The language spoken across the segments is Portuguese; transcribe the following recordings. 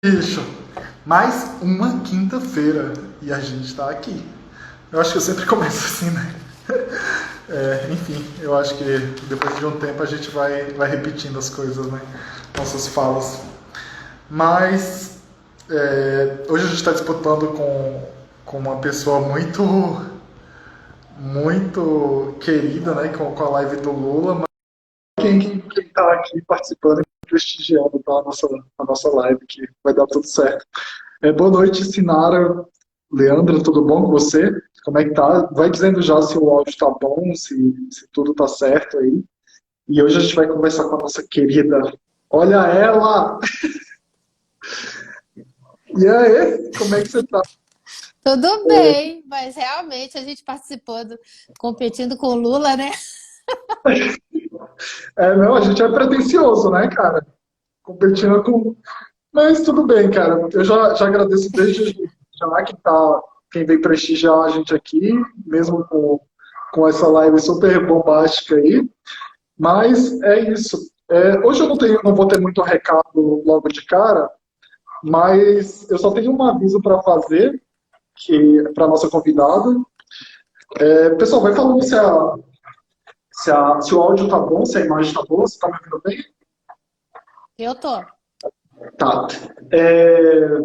Bicho, mais uma quinta-feira e a gente tá aqui. Eu acho que eu sempre começo assim, né? Enfim, eu acho que depois de um tempo a gente vai repetindo as coisas, né? Nossas falas. Mas hoje a gente está disputando com uma pessoa muito querida, né? Com a live do Lula. Mas quem tá aqui participando e prestigiando tá, a nossa live, que vai dar tudo certo. Boa noite, Sinara. Leandra, tudo bom com você? Como é que tá? Vai dizendo já se o áudio tá bom, se tudo tá certo aí. E hoje a gente vai conversar com a nossa querida. Olha ela! E aí, como é que você tá? Tudo bem, mas realmente a gente participou competindo com o Lula, né? Não, a gente é pretencioso, né, cara? Competindo com. Mas tudo bem, cara. Eu já agradeço desde já quem vem prestigiar a gente aqui, mesmo com essa live super bombástica aí. Mas é isso. Hoje eu não vou ter muito recado logo de cara, mas eu só tenho um aviso para fazer que para nossa convidada. Pessoal, vai falando se o áudio tá bom, se a imagem tá boa, se tá me ouvindo bem? Eu tô. Tá. É,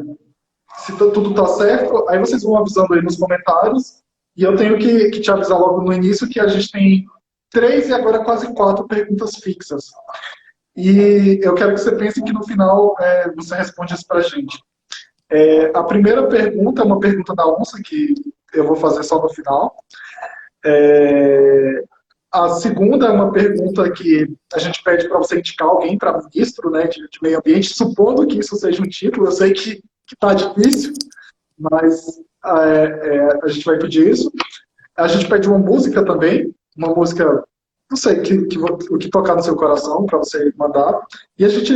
se tudo tá certo, aí vocês vão avisando aí nos comentários. E eu tenho que te avisar logo no início que a gente tem três e agora quase quatro perguntas fixas. E eu quero que você pense que no final você responde isso pra gente. A primeira pergunta é uma pergunta da onça, que eu vou fazer só no final. A segunda é uma pergunta que a gente pede para você indicar alguém para ministro, né, de meio ambiente, supondo que isso seja um título. Eu sei que está difícil, mas a gente vai pedir isso. A gente pede uma música também, uma música, não sei, o que tocar no seu coração para você mandar. E a gente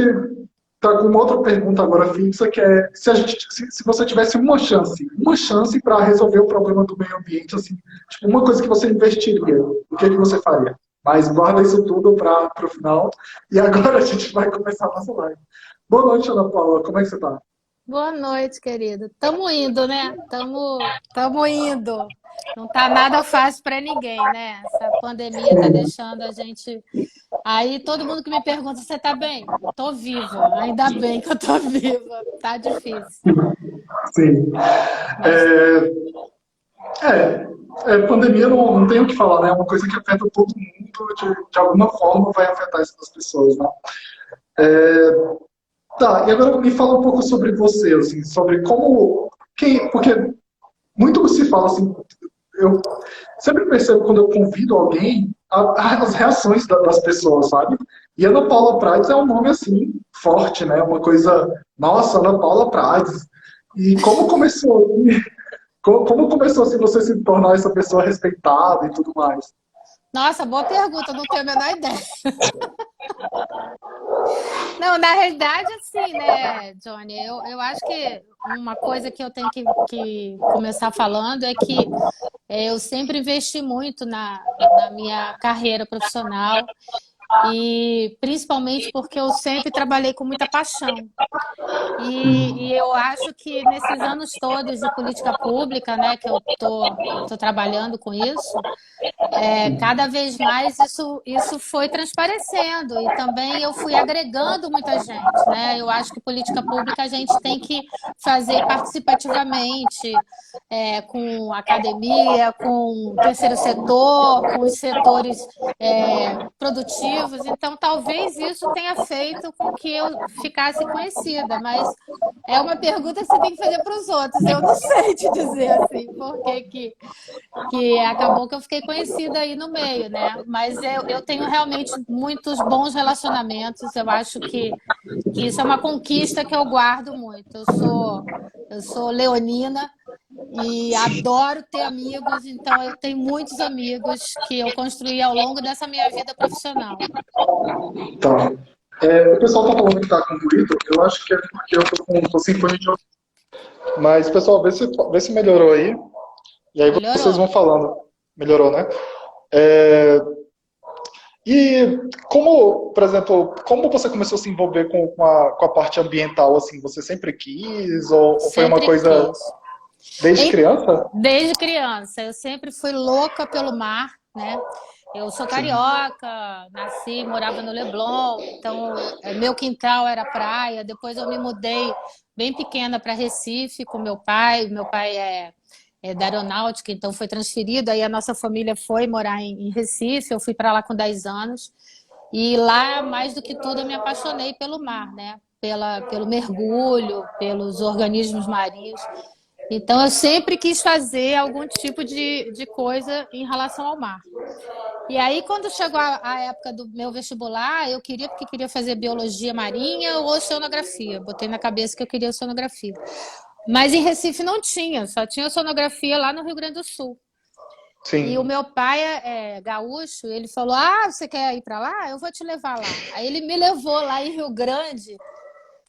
tá com uma outra pergunta agora fixa, que é se você tivesse uma chance para resolver o problema do meio ambiente, assim, tipo, uma coisa que você investiria, o que você faria? Mas guarda isso tudo para o final. E agora a gente vai começar a nossa live. Boa noite, Ana Paula. Como é que você está? Boa noite, querido. Tamo indo, né? Tamo indo. Não tá nada fácil para ninguém, né? Essa pandemia tá deixando a gente. Aí todo mundo que me pergunta, você tá bem? Tô viva. Ainda bem que eu tô viva. Tá difícil. Sim. Mas É, pandemia não tem o que falar, né? É uma coisa que afeta todo mundo, de alguma forma vai afetar essas pessoas, né? Tá, e agora me fala um pouco sobre você, assim, sobre como. Porque muito se fala assim, eu sempre percebo quando eu convido alguém as reações das pessoas, sabe? E Ana Paula Prates é um nome assim, forte, né? Uma coisa, nossa, Ana Paula Prates. E como começou? Como começou assim, você se tornar essa pessoa respeitada e tudo mais? nossa, boa pergunta, eu não tenho a menor ideia. Não, na realidade, assim, né, Johnny, eu acho que uma coisa que eu tenho que começar falando é que eu sempre investi muito na minha carreira profissional e principalmente porque eu sempre trabalhei com muita paixão. E eu acho que nesses anos todos de política pública, né, que eu tô trabalhando com isso, cada vez mais isso foi transparecendo e também eu fui agregando muita gente, né? Eu acho que política pública a gente tem que fazer participativamente, com academia, com o terceiro setor, com os setores produtivos. Então, talvez isso tenha feito com que eu ficasse conhecida, mas é uma pergunta que você tem que fazer para os outros. Eu não sei te dizer assim, por que acabou que eu fiquei conhecida aí no meio, né? Mas eu tenho realmente muitos bons relacionamentos. Eu acho que isso é uma conquista que eu guardo muito. Eu sou leonina e adoro ter amigos, então eu tenho muitos amigos que eu construí ao longo dessa minha vida profissional. Tá. O pessoal tá falando que tá com ruído, eu acho que é porque eu tô sem fone de ouvido. Mas, pessoal, vê se melhorou aí. E aí vocês Melhorou? vão falando. Melhorou, né? É, E como, por exemplo, como você começou a se envolver com a parte ambiental, assim? Você sempre quis ou foi uma Sempre coisa quis. desde criança? Desde criança, eu sempre fui louca pelo mar, né? Eu sou Sim, carioca, nasci, morava no Leblon, então meu quintal era praia. Depois eu me mudei bem pequena para Recife com meu pai. Meu pai é da aeronáutica, então foi transferido. Aí a nossa família foi morar em Recife. Eu fui para lá com 10 anos. E lá, mais do que tudo, eu me apaixonei pelo mar, né? Pelo mergulho, pelos organismos marinhos. Então, eu sempre quis fazer algum tipo de coisa em relação ao mar. E aí, quando chegou a época do meu vestibular, eu queria, porque queria fazer biologia marinha ou oceanografia. Botei na cabeça que eu queria oceanografia. Mas em Recife não tinha, só tinha oceanografia lá no Rio Grande do Sul. E o sim, meu pai é gaúcho, ele falou: Ah, você quer ir para lá? Eu vou te levar lá. Aí ele me levou lá em Rio Grande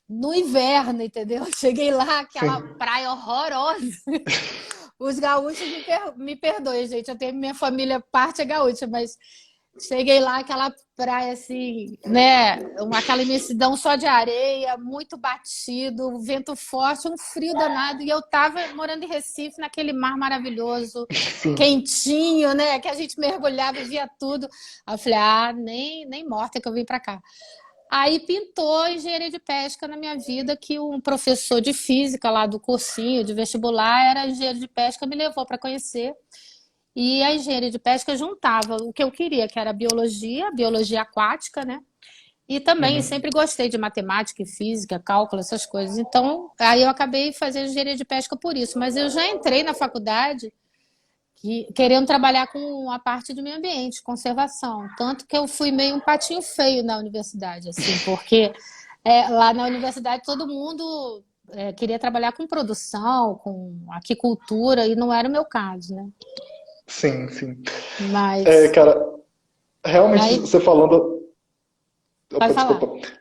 no inverno, entendeu? Cheguei lá, aquela sim. praia horrorosa. Os gaúchos me perdoem, gente. Eu tenho minha família, parte é gaúcha, mas cheguei lá, aquela praia assim, né? Aquela imensidão só de areia, muito batido, vento forte, um frio danado. E eu tava morando em Recife, naquele mar maravilhoso, Sim. quentinho, né? Que a gente mergulhava e via tudo. Aí eu falei, ah, nem morta que eu vim pra cá. Aí pintou engenharia de pesca na minha vida, que um professor de física lá do cursinho de vestibular era engenheiro de pesca, me levou para conhecer. E a engenharia de pesca juntava o que eu queria, que era biologia, biologia aquática, né? E também Uhum. sempre gostei de matemática e física, cálculo, essas coisas. Então, aí eu acabei fazendo engenharia de pesca por isso. Mas eu já entrei na faculdade querendo trabalhar com a parte do meio ambiente, conservação. Tanto que eu fui meio um patinho feio na universidade, assim, porque lá na universidade todo mundo queria trabalhar com produção, com aquicultura, e não era o meu caso, né? Sim, sim. É, Mas cara, realmente aí, você falando. pode Opa, desculpa. falar.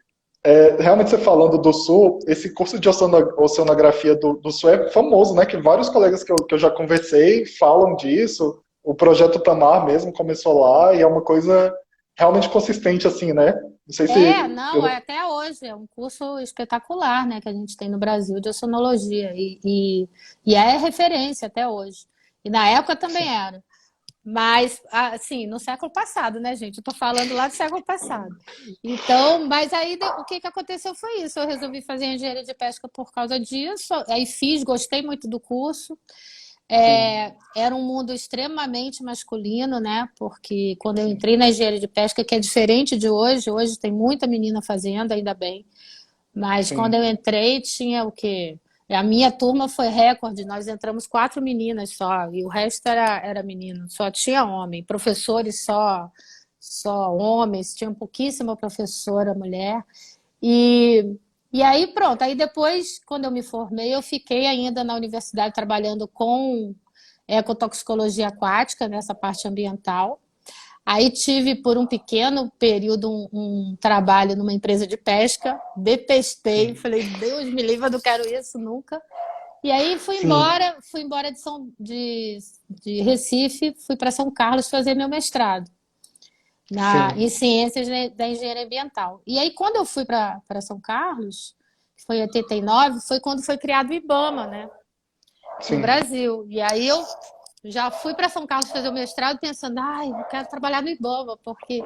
Realmente você falando do Sul, esse curso de oceanografia do Sul é famoso, né? Que vários colegas que eu já conversei falam disso. O projeto Tamar mesmo começou lá e é uma coisa realmente consistente, assim, né? Não sei se. Não, até hoje, é um curso espetacular, né, que a gente tem no Brasil de oceanologia, e é referência até hoje. E na época também Sim, era. Mas, assim, no século passado, né, gente? Eu tô falando lá do século passado. Então, mas aí o que que aconteceu foi isso. Eu resolvi fazer engenharia de pesca por causa disso. Aí fiz, gostei muito do curso. sim, Era um mundo extremamente masculino, né? Porque quando eu entrei na engenharia de pesca, que é diferente de hoje tem muita menina fazendo, ainda bem. Mas quando eu sim, entrei, tinha o quê? A minha turma foi recorde, nós entramos 4 meninas só, e o resto era menino, só tinha homem, professores só homens, tinha pouquíssima professora mulher. E, e aí pronto, aí depois, quando eu me formei, eu fiquei ainda na universidade trabalhando com ecotoxicologia aquática, nessa parte ambiental. Aí tive por um pequeno período um trabalho numa empresa de pesca, detestei, sim, falei, Deus me livre, eu não quero isso nunca. E aí sim, fui embora de Recife, fui para São Carlos fazer meu mestrado em sim, ciências da engenharia ambiental. E aí quando eu fui para São Carlos, que foi em 89, foi quando foi criado o IBAMA, né, no sim. Brasil. E aí eu já fui para São Carlos fazer o mestrado pensando, ai, eu quero trabalhar no IBAMA, porque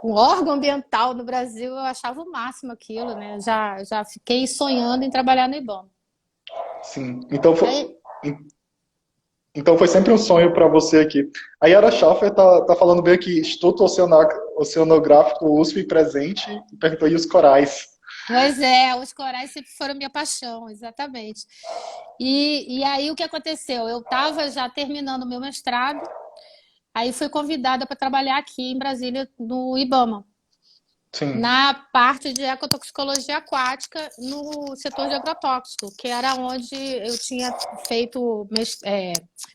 um órgão ambiental no Brasil eu achava o máximo aquilo, né? Já fiquei sonhando em trabalhar no IBAMA. Sim. Aí, Então foi sempre um sonho para você aqui. A Yara Schaffer tá falando bem aqui, Instituto Oceanográfico USP presente, e perguntou, e os corais? pois é, os corais sempre foram minha paixão, exatamente. E aí o que aconteceu? Eu estava já terminando o meu mestrado, aí fui convidada para trabalhar aqui em Brasília no IBAMA, Sim, na parte de ecotoxicologia aquática no setor de agrotóxico, que era onde eu tinha feito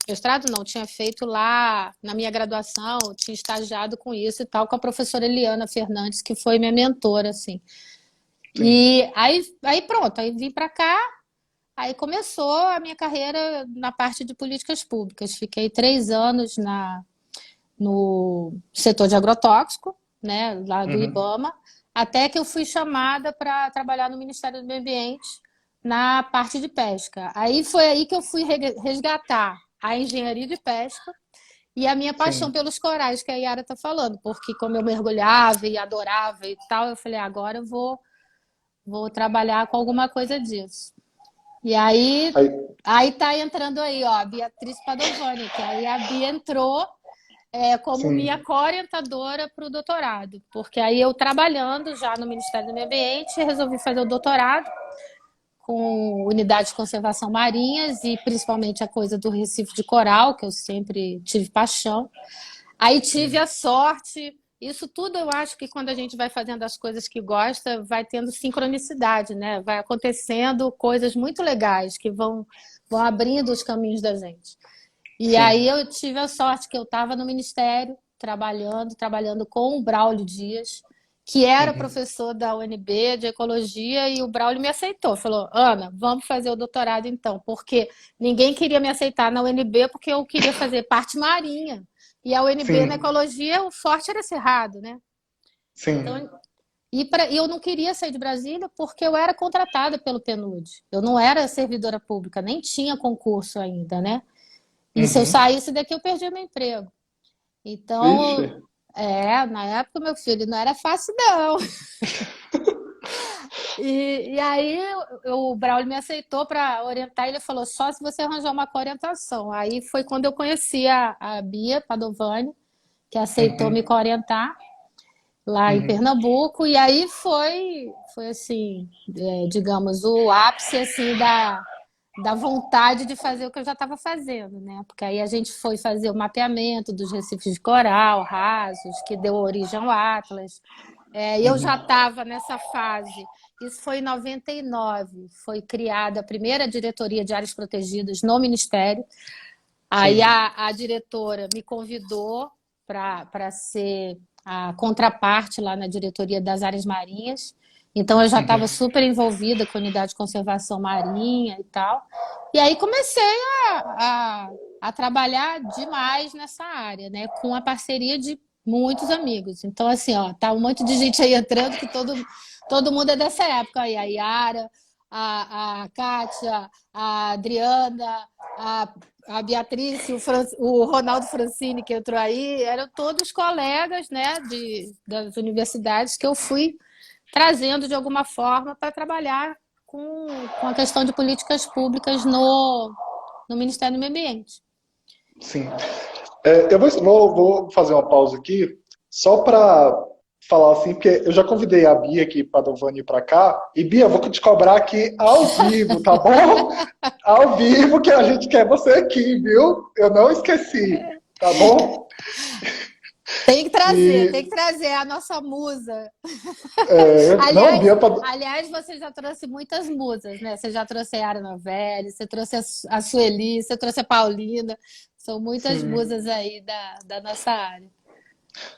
mestrado, não, tinha feito lá na minha graduação, tinha estagiado com isso e tal, com a professora Eliana Fernandes, que foi minha mentora, assim. sim, E aí pronto, aí vim para cá, aí começou a minha carreira na parte de políticas públicas. Fiquei 3 anos no setor de agrotóxico, né, lá do Uhum. IBAMA, até que eu fui chamada para trabalhar no Ministério do Meio Ambiente na parte de pesca. Aí foi aí que eu fui resgatar a engenharia de pesca e a minha paixão Sim. pelos corais, que a Yara está falando, porque como eu mergulhava e adorava e tal, eu falei, agora eu vou trabalhar com alguma coisa disso. E Aí, aí tá entrando aí, ó, a Beatriz Padovani, que aí a Bia entrou como minha sim. co-orientadora para o doutorado, porque aí eu trabalhando já no Ministério do Meio Ambiente, resolvi fazer o doutorado com unidades de conservação marinhas e principalmente a coisa do Recife de Coral, que eu sempre tive paixão. Aí tive Sim. a sorte. Isso tudo eu acho que quando a gente vai fazendo as coisas que gosta, vai tendo sincronicidade, né? Vai acontecendo coisas muito legais que vão abrindo os caminhos da gente. E aí Sim. eu tive a sorte que eu estava no Ministério, trabalhando com o Braulio Dias, que era Uhum. professor da UNB de Ecologia, e o Braulio me aceitou. Falou, Ana, vamos fazer o doutorado então, porque ninguém queria me aceitar na UNB porque eu queria fazer parte marinha. E a UNB na Sim. Ecologia, o forte era Cerrado, né? Sim. Então, e eu não queria sair de Brasília porque eu era contratada pelo PNUD. Eu não era servidora pública, nem tinha concurso ainda, né? E se eu Uhum. saísse daqui, eu perdia meu emprego. Vixe. Então, na época, meu filho, não era fácil, não. E aí o Braulio me aceitou para orientar, e ele falou, só se você arranjar uma orientação. Aí foi quando eu conheci a Bia Padovani, que aceitou me Uhum. orientar lá em Uhum. Pernambuco, e aí foi assim, digamos, o ápice assim da vontade de fazer o que eu já estava fazendo, né? Porque aí a gente foi fazer o mapeamento dos recifes de coral rasos, que deu origem ao Atlas. Eu já Uhum. estava nessa fase. Isso foi em 99. Foi criada a primeira diretoria de áreas protegidas no Ministério. Aí Sim. a diretora me convidou para ser a contraparte lá na diretoria das áreas marinhas. Então eu já estava Uhum. super envolvida com a unidade de conservação marinha e tal. E aí comecei a trabalhar demais nessa área, né? Com a parceria de muitos amigos. Então, assim, ó, tá um monte de gente aí entrando que todo mundo é dessa época aí. A Yara, a Kátia, a Adriana, a a Beatriz, o Ronaldo Francini, que entrou aí, eram todos colegas, né, das universidades que eu fui trazendo de alguma forma para trabalhar com a questão de políticas públicas no Ministério do Meio Ambiente. Sim. Eu vou fazer uma pausa aqui, só para falar assim, porque eu já convidei a Bia aqui para Padovani para cá, e Bia, eu vou te cobrar aqui ao vivo, tá bom? Ao vivo que a gente quer você aqui, viu? Eu não esqueci, tá bom? Tem que E trazer a nossa musa. não, Aliás, Bia, aliás, você já trouxe muitas musas, né? Você já trouxe a Yara Novelli, você trouxe a Sueli, você trouxe a Paulina. São muitas sim. musas aí da nossa área.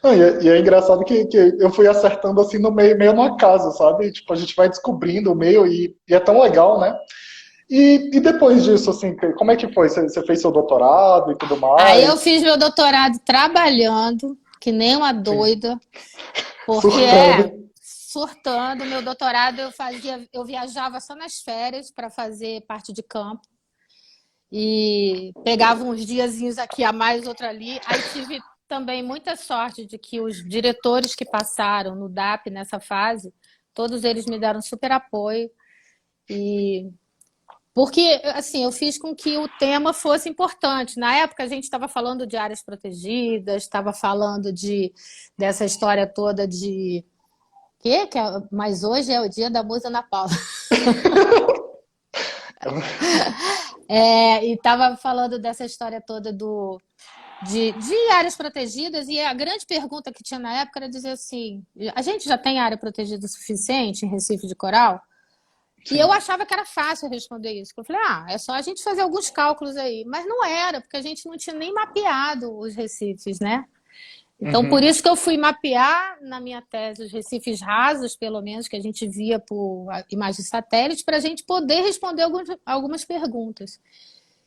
Não, e é engraçado que eu fui acertando assim no meio no acaso, sabe? Tipo, a gente vai descobrindo o meio e é tão legal, né? E depois disso, assim, como é que foi? Você fez seu doutorado e tudo Aí eu mais? fiz meu doutorado trabalhando, que nem uma Sim. doida, porque Surtando. surtando. Meu doutorado eu viajava só nas férias para fazer parte de campo e pegava uns diazinhos aqui a mais, outro ali. Aí tive também muita sorte de que os diretores que passaram no DAP nessa fase, todos eles me deram super apoio e porque, assim, eu fiz com que o tema fosse importante. Na época, a gente estava falando de áreas protegidas, estava falando dessa história toda de. Mas hoje é o dia da Musa Ana Paula. E estava falando dessa história toda de áreas protegidas, e a grande pergunta que tinha na época era dizer assim: a gente já tem área protegida suficiente em Recife de Coral? E eu Sim. achava que era fácil responder isso. Eu falei, é só a gente fazer alguns cálculos aí. Mas não era, porque a gente não tinha nem mapeado os recifes, né? Então, por Uhum. isso que eu fui mapear na minha tese os recifes rasos, pelo menos, que a gente via por imagem de satélite, para a gente poder responder algumas perguntas.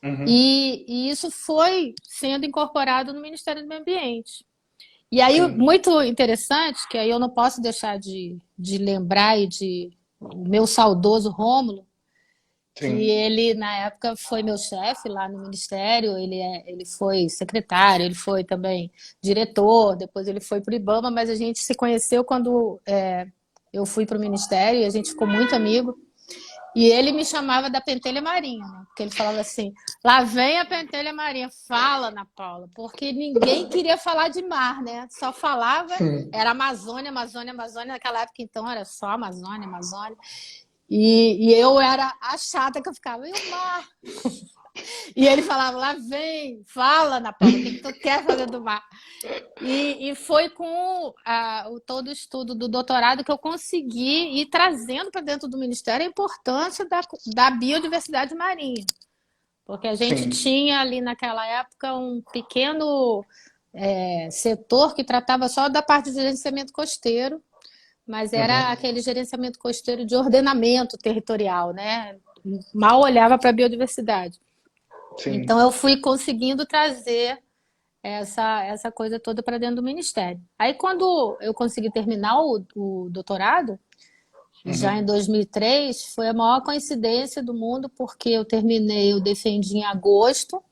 Uhum. E isso foi sendo incorporado no Ministério do Meio Ambiente. E aí, sim, muito interessante, que aí eu não posso deixar de lembrar o meu saudoso Rômulo, que sim. ele, na época, foi meu chefe lá no Ministério, ele foi secretário, ele foi também diretor, depois ele foi para o IBAMA, mas a gente se conheceu quando eu fui para o Ministério e a gente ficou muito amigo. E ele me chamava da pentelha marinha, né? Porque ele falava assim: lá vem a pentelha marinha, fala, Ana Paula, porque ninguém queria falar de mar, né? Só falava, Sim, era Amazônia, Amazônia, Amazônia. Naquela época, então, era só Amazônia, Amazônia. E eu era a chata que eu ficava, e o mar? E ele falava: lá vem, fala, Ana Paula, o que tu quer fazer do mar? E foi com todo o estudo do doutorado que eu consegui ir trazendo para dentro do Ministério a importância da biodiversidade marinha. Porque a gente sim. tinha ali naquela época um pequeno setor que tratava só da parte de gerenciamento costeiro, mas era Uhum, aquele gerenciamento costeiro de ordenamento territorial, né? Mal olhava para a biodiversidade. Então sim. eu fui conseguindo trazer essa coisa toda para dentro do ministério. Aí, quando eu consegui terminar o doutorado, já em Uhum, 2003, foi a maior coincidência do mundo, porque eu defendi em agosto,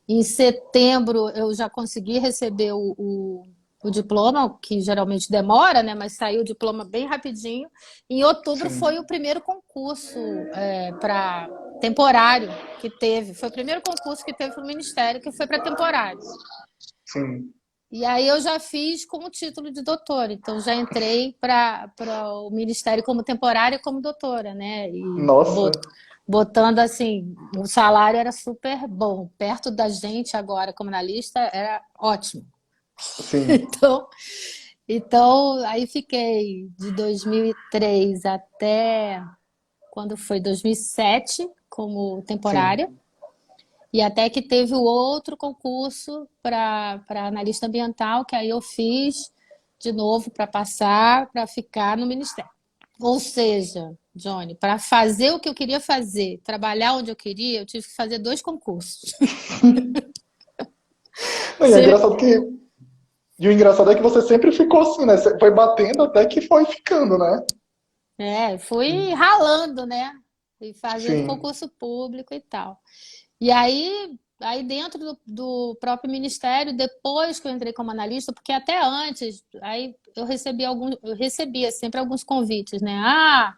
em setembro eu já consegui receber o diploma, que geralmente demora, né? Mas saiu o diploma bem rapidinho. Em outubro foi o sim, primeiro concurso para temporário que teve. Foi o primeiro concurso que teve para o Ministério, que foi para temporário. sim. E aí eu já fiz com o título de doutora, então já entrei para o Ministério como temporária e como doutora, né? E Nossa, botando assim, o salário era super bom, perto da gente agora como analista era ótimo. sim. Então, então aí fiquei de 2003 até quando foi 2007 como temporária. Sim. E até que teve o outro concurso para analista ambiental, que aí eu fiz de novo para passar, para ficar no Ministério. Ou seja, Johnny, para fazer o que eu queria fazer, trabalhar onde eu queria, eu tive que fazer dois concursos. Não, e é engraçado que. E o engraçado é que você sempre ficou assim, né? Você foi batendo até que foi ficando, né? Fui ralando, né? E fazendo Sim, concurso público e tal. E aí dentro do próprio ministério, depois que eu entrei como analista, porque até antes, aí eu recebia sempre alguns convites, né? Ah,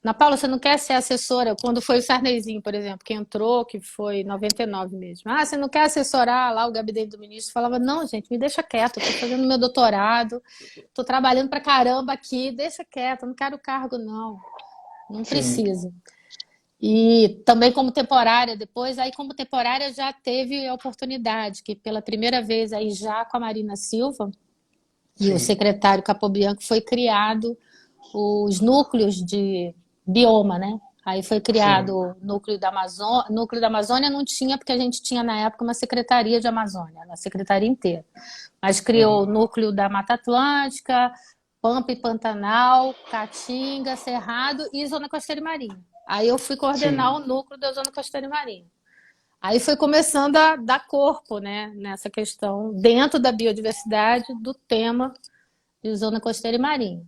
Ana Paula, você não quer ser assessora? Quando foi o Sarnezinho, por exemplo, que entrou, que foi em 99 mesmo. Ah, você não quer assessorar lá o gabinete do ministro? Eu falava, não, gente, me deixa quieto, eu tô fazendo meu doutorado, tô trabalhando pra caramba aqui, deixa quieto, eu não quero cargo, não. Não sim, precisa. E também como temporária depois, aí como temporária já teve a oportunidade, que pela primeira vez aí já com a Marina Silva e o sim, secretário Capobianco foi criado os núcleos de bioma, né? Aí foi criado sim, o núcleo da Amazônia. Núcleo da Amazônia não tinha, porque a gente tinha na época uma secretaria de Amazônia, uma secretaria inteira. Mas criou o uhum, núcleo da Mata Atlântica, Pampa e Pantanal, Caatinga, Cerrado e Zona Costeira e Marinha. Aí eu fui coordenar o sim, núcleo da Zona Costeira e Marinha. Aí foi começando a dar corpo, né, nessa questão, dentro da biodiversidade, do tema de Zona Costeira e Marinha.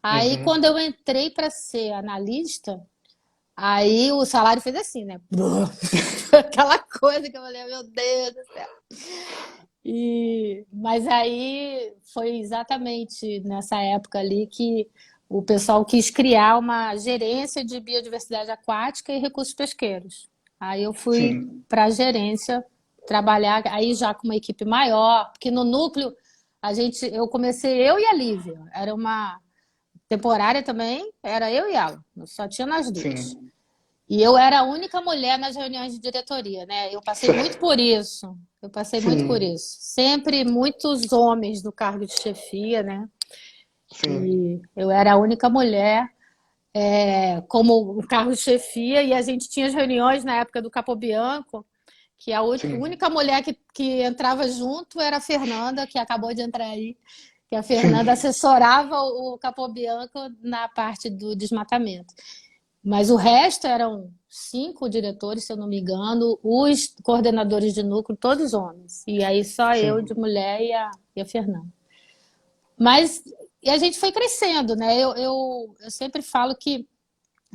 Aí, uhum. quando eu entrei para ser analista, aí o salário fez assim, né? Aquela coisa que eu falei, meu Deus do céu. Mas aí foi exatamente nessa época ali que o pessoal quis criar uma gerência de biodiversidade aquática e recursos pesqueiros. Aí eu fui Sim, para a gerência trabalhar aí já com uma equipe maior, porque no núcleo eu comecei eu e a Lívia, era uma temporária também, era eu e ela, só tinha nós duas. sim. E eu era a única mulher nas reuniões de diretoria, né? Eu passei muito por isso. Eu passei muito por Sim, isso. Sempre muitos homens no cargo de chefia, né? sim, E eu era a única mulher como o cargo de chefia, e a gente tinha as reuniões na época do Capobianco, que a sim, única mulher que entrava junto era a Fernanda, que acabou de entrar aí, que a Fernanda sim, assessorava o Capobianco na parte do desmatamento. Mas o resto eram 5 diretores, se eu não me engano, os coordenadores de núcleo, todos homens. E aí só eu Sim, de mulher e a Fernanda. Mas e a gente foi crescendo, né? Eu sempre falo que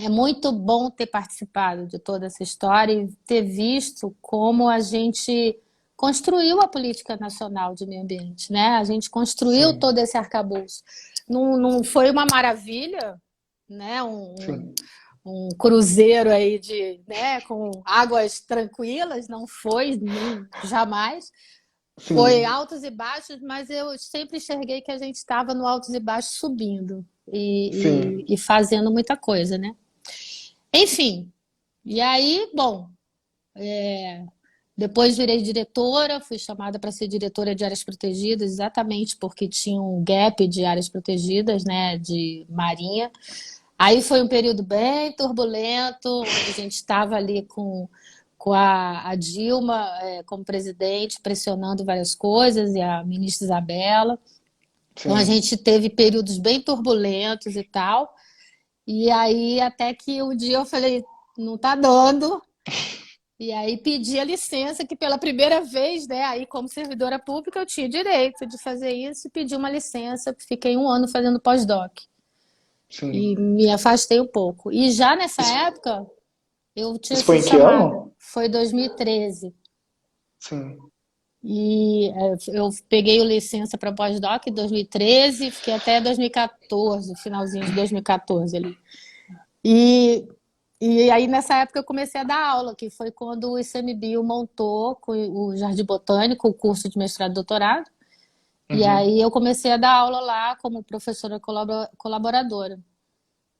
é muito bom ter participado de toda essa história e ter visto como a gente construiu a política nacional de meio ambiente, né? A gente construiu sim, todo esse arcabouço. Não foi uma maravilha, né? sim, Um cruzeiro aí né, com águas tranquilas, não foi, jamais. Foi sim, altos e baixos, mas eu sempre enxerguei que a gente estava no altos e baixos subindo sim, e fazendo muita coisa, né? Enfim, e aí, bom, depois virei diretora, fui chamada para ser diretora de áreas protegidas, exatamente porque tinha um gap de áreas protegidas, né, de marinha. Aí foi um período bem turbulento, onde a gente estava ali com a Dilma como presidente, pressionando várias coisas, e a ministra Isabela. Então a sim. gente teve períodos bem turbulentos e tal. E aí até que um dia eu falei, não está dando. E aí pedi a licença, que pela primeira vez, né, aí como servidora pública eu tinha direito de fazer isso, e pedi uma licença, fiquei 1 ano fazendo pós-doc. E Sim. me afastei um pouco. E já nessa Isso, época, eu tinha isso foi sido em que chamada. ano? Foi 2013. Sim, E eu peguei o licença para pós-doc em 2013, fiquei até 2014, finalzinho de 2014 ali. E, e aí, nessa época, eu comecei a dar aula, que foi quando o ICMBio montou com o Jardim Botânico, o curso de mestrado e doutorado. E uhum, aí eu comecei a dar aula lá como professora colaboradora.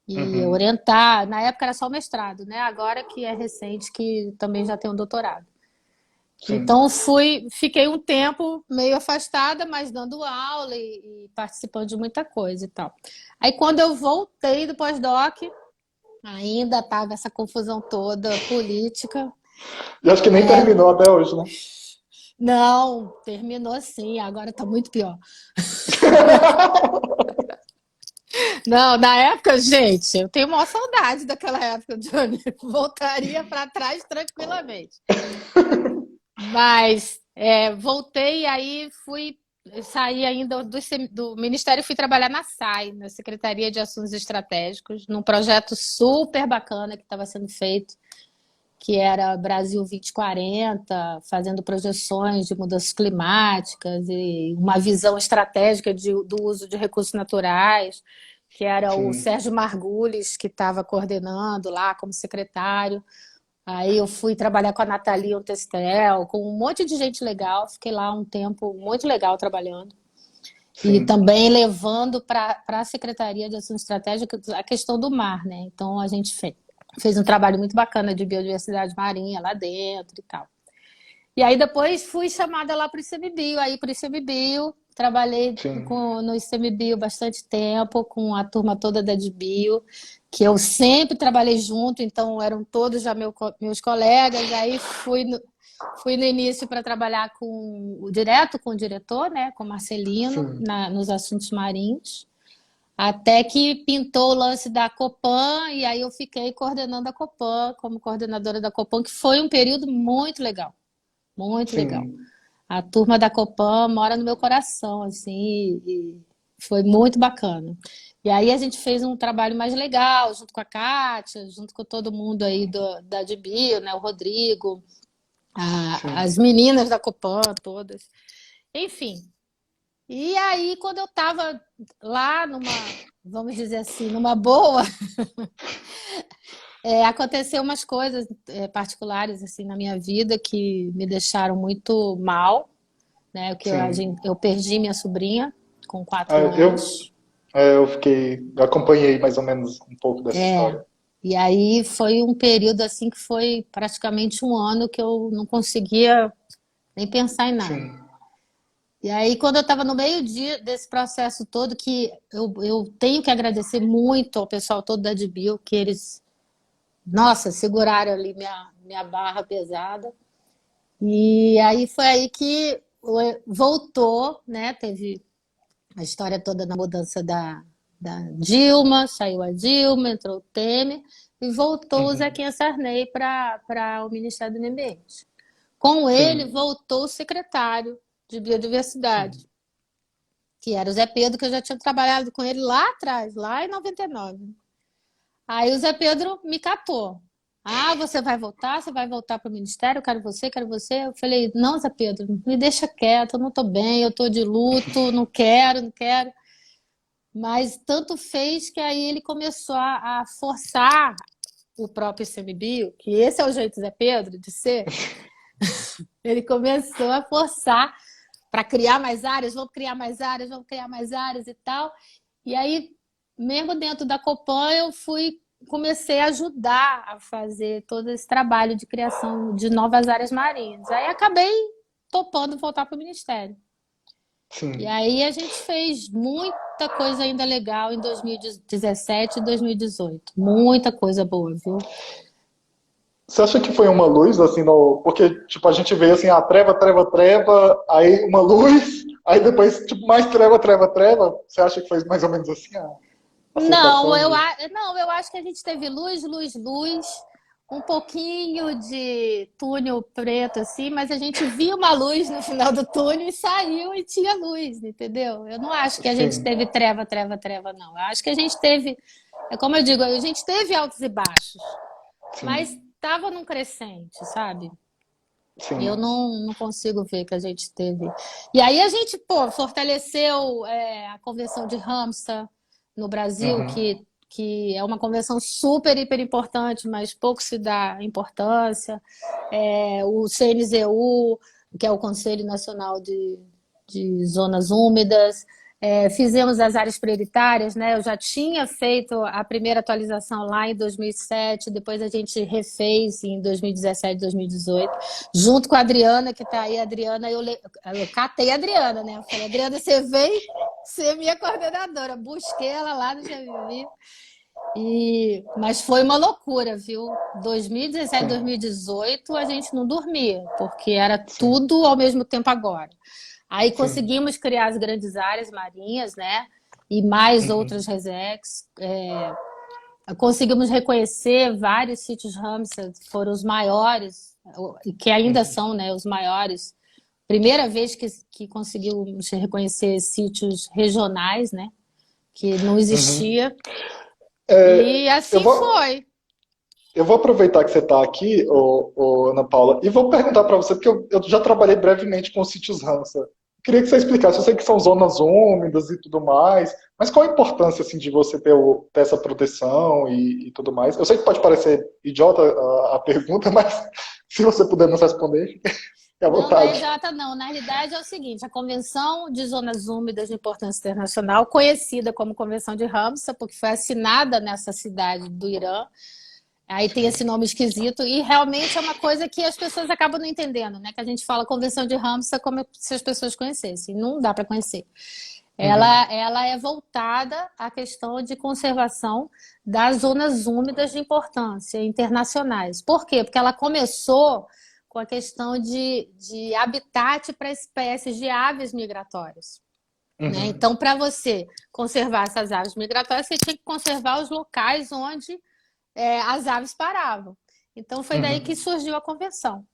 E uhum, orientar. Na época era só o mestrado, né? Agora que é recente, que também já tem um doutorado. sim. Então fiquei um tempo meio afastada, mas dando aula e participando de muita coisa e tal. Aí quando eu voltei do pós-doc, ainda estava essa confusão toda política. E acho que nem terminou até hoje, né? Não, terminou sim, agora está muito pior. Não, na época, gente, eu tenho maior saudade daquela época, Johnny. Voltaria para trás tranquilamente. Mas voltei e aí saí ainda do Ministério e fui trabalhar na SAI, na Secretaria de Assuntos Estratégicos, num projeto super bacana que estava sendo feito, que era Brasil 2040, fazendo projeções de mudanças climáticas e uma visão estratégica do uso de recursos naturais, que era o Sim, Sérgio Margulis que estava coordenando lá como secretário. Aí eu fui trabalhar com a Nathalie Ontestel, com um monte de gente legal. Fiquei lá um tempo muito legal trabalhando. E sim, também levando para a Secretaria de Ação Estratégica a questão do mar, né? Então a gente fez um trabalho muito bacana de biodiversidade marinha lá dentro e tal. E aí depois fui chamada lá para o ICMBio. Aí para o ICMBio, trabalhei sim. no ICMBio bastante tempo, com a turma toda da DBio, que eu sempre trabalhei junto, então eram todos já meus colegas. Aí fui no início para trabalhar direto com o diretor, né, com o Marcelino, Sim, nos assuntos marinhos. Até que pintou o lance da Copan, e aí eu fiquei coordenando a Copan, como coordenadora da Copan, que foi um período muito legal. Muito legal. sim, A turma da Copan mora no meu coração, assim, e foi muito bacana. E aí a gente fez um trabalho mais legal, junto com a Kátia, junto com todo mundo aí da DBio, né? O Rodrigo, as sim. meninas da Copan, todas. Enfim. E aí, quando eu estava lá vamos dizer assim, numa boa, aconteceu umas coisas particulares assim na minha vida que me deixaram muito mal, né? Que Sim. eu perdi minha sobrinha com Ah, 4 anos. eu acompanhei mais ou menos um pouco dessa É. história. E aí foi um período assim que foi praticamente um ano que eu não conseguia nem pensar em nada. Sim, E aí, quando eu estava no meio desse processo todo, que eu tenho que agradecer muito ao pessoal todo da DBio, que eles, nossa, seguraram ali minha barra pesada. E aí foi aí que voltou, né? Teve a história toda na mudança da Dilma, saiu a Dilma, entrou o Temer, e voltou o Uhum. Zequinha Sarney para o Ministério do Meio Ambiente. Com ele, Sim, voltou o secretário de sim. Biodiversidade, que era o Zé Pedro, que eu já tinha trabalhado com ele lá atrás, lá em 99. Aí o Zé Pedro me catou. Ah, você vai voltar? Você vai voltar para o Ministério? Eu quero você, quero você. Eu falei, não, Zé Pedro, me deixa quieto, eu não estou bem, eu estou de luto, não quero, não quero. Mas tanto fez que aí ele começou a forçar o próprio ICMBio, que esse é o jeito Zé Pedro de ser, ele começou a forçar para criar mais áreas, vamos criar mais áreas, vamos criar mais áreas e tal. E aí, mesmo dentro da Copan, comecei a ajudar a fazer todo esse trabalho de criação de novas áreas marinhas. Aí acabei topando voltar para o Ministério. E Sim. aí a gente fez muita coisa ainda legal em 2017 e 2018. Muita coisa boa, viu? Você acha que foi uma luz, assim, no... porque, tipo, a gente vê, assim, a treva, treva, treva, aí uma luz, aí depois, tipo, mais treva, treva, treva. Você acha que foi mais ou menos assim a Não, sensação de... não, eu acho que a gente teve luz, luz, luz, um pouquinho de túnel preto assim, mas a gente viu uma luz no final do túnel e saiu e tinha luz, entendeu? Eu não acho que a gente Sim, teve treva, treva, treva, não. Eu acho que a gente teve, é como eu digo, a gente teve altos e baixos, mas sim, estava num crescente, sabe? Eu sim. não consigo ver que a gente teve. E aí a gente, pô, fortaleceu a Convenção de Ramsar no Brasil, Uhum, que é uma convenção super, hiper importante, mas pouco se dá importância. O CNZU, que é o Conselho Nacional de Zonas Úmidas. Fizemos as áreas prioritárias, né? Eu já tinha feito a primeira atualização lá em 2007, depois a gente refez em 2017, 2018, junto com a Adriana, que está aí. A Adriana, eu catei a Adriana, né? Eu falei, Adriana, você vem ser minha coordenadora. Busquei ela lá no GVV. Mas foi uma loucura, viu? 2017, sim, 2018 a gente não dormia, porque era sim, tudo ao mesmo tempo agora. Aí sim. conseguimos criar as grandes áreas marinhas, né? E mais outras Uhum, resex. Conseguimos reconhecer vários sítios Ramsar, foram os maiores, que ainda uhum, são, né, os maiores. Primeira vez que conseguimos reconhecer sítios regionais, né? Que não uhum. existia. É, E eu assim vou, foi. eu vou aproveitar que você está aqui, Ana Paula, e vou perguntar para você, porque eu já trabalhei brevemente com os sítios Ramsar. Queria que você explicasse, eu sei que são zonas úmidas e tudo mais, mas qual a importância assim, de você ter essa proteção e tudo mais? Eu sei que pode parecer idiota a pergunta, mas se você puder nos responder, fique à Não, não é vontade. idiota, não. Na realidade é o seguinte: a Convenção de Zonas Úmidas de Importância Internacional, conhecida como Convenção de Ramsar, porque foi assinada nessa cidade do Irã, aí tem esse nome esquisito, e realmente é uma coisa que as pessoas acabam não entendendo, né? Que a gente fala Convenção de Ramsar como se as pessoas conhecessem. Não dá para conhecer. Uhum, Ela é voltada à questão de conservação das zonas úmidas de importância internacionais. Por quê? Porque ela começou com a questão de habitat para espécies de aves migratórias. Né? uhum, Então, para você conservar essas aves migratórias, você tinha que conservar os locais onde as aves paravam. Então, foi daí que uhum, surgiu a convenção.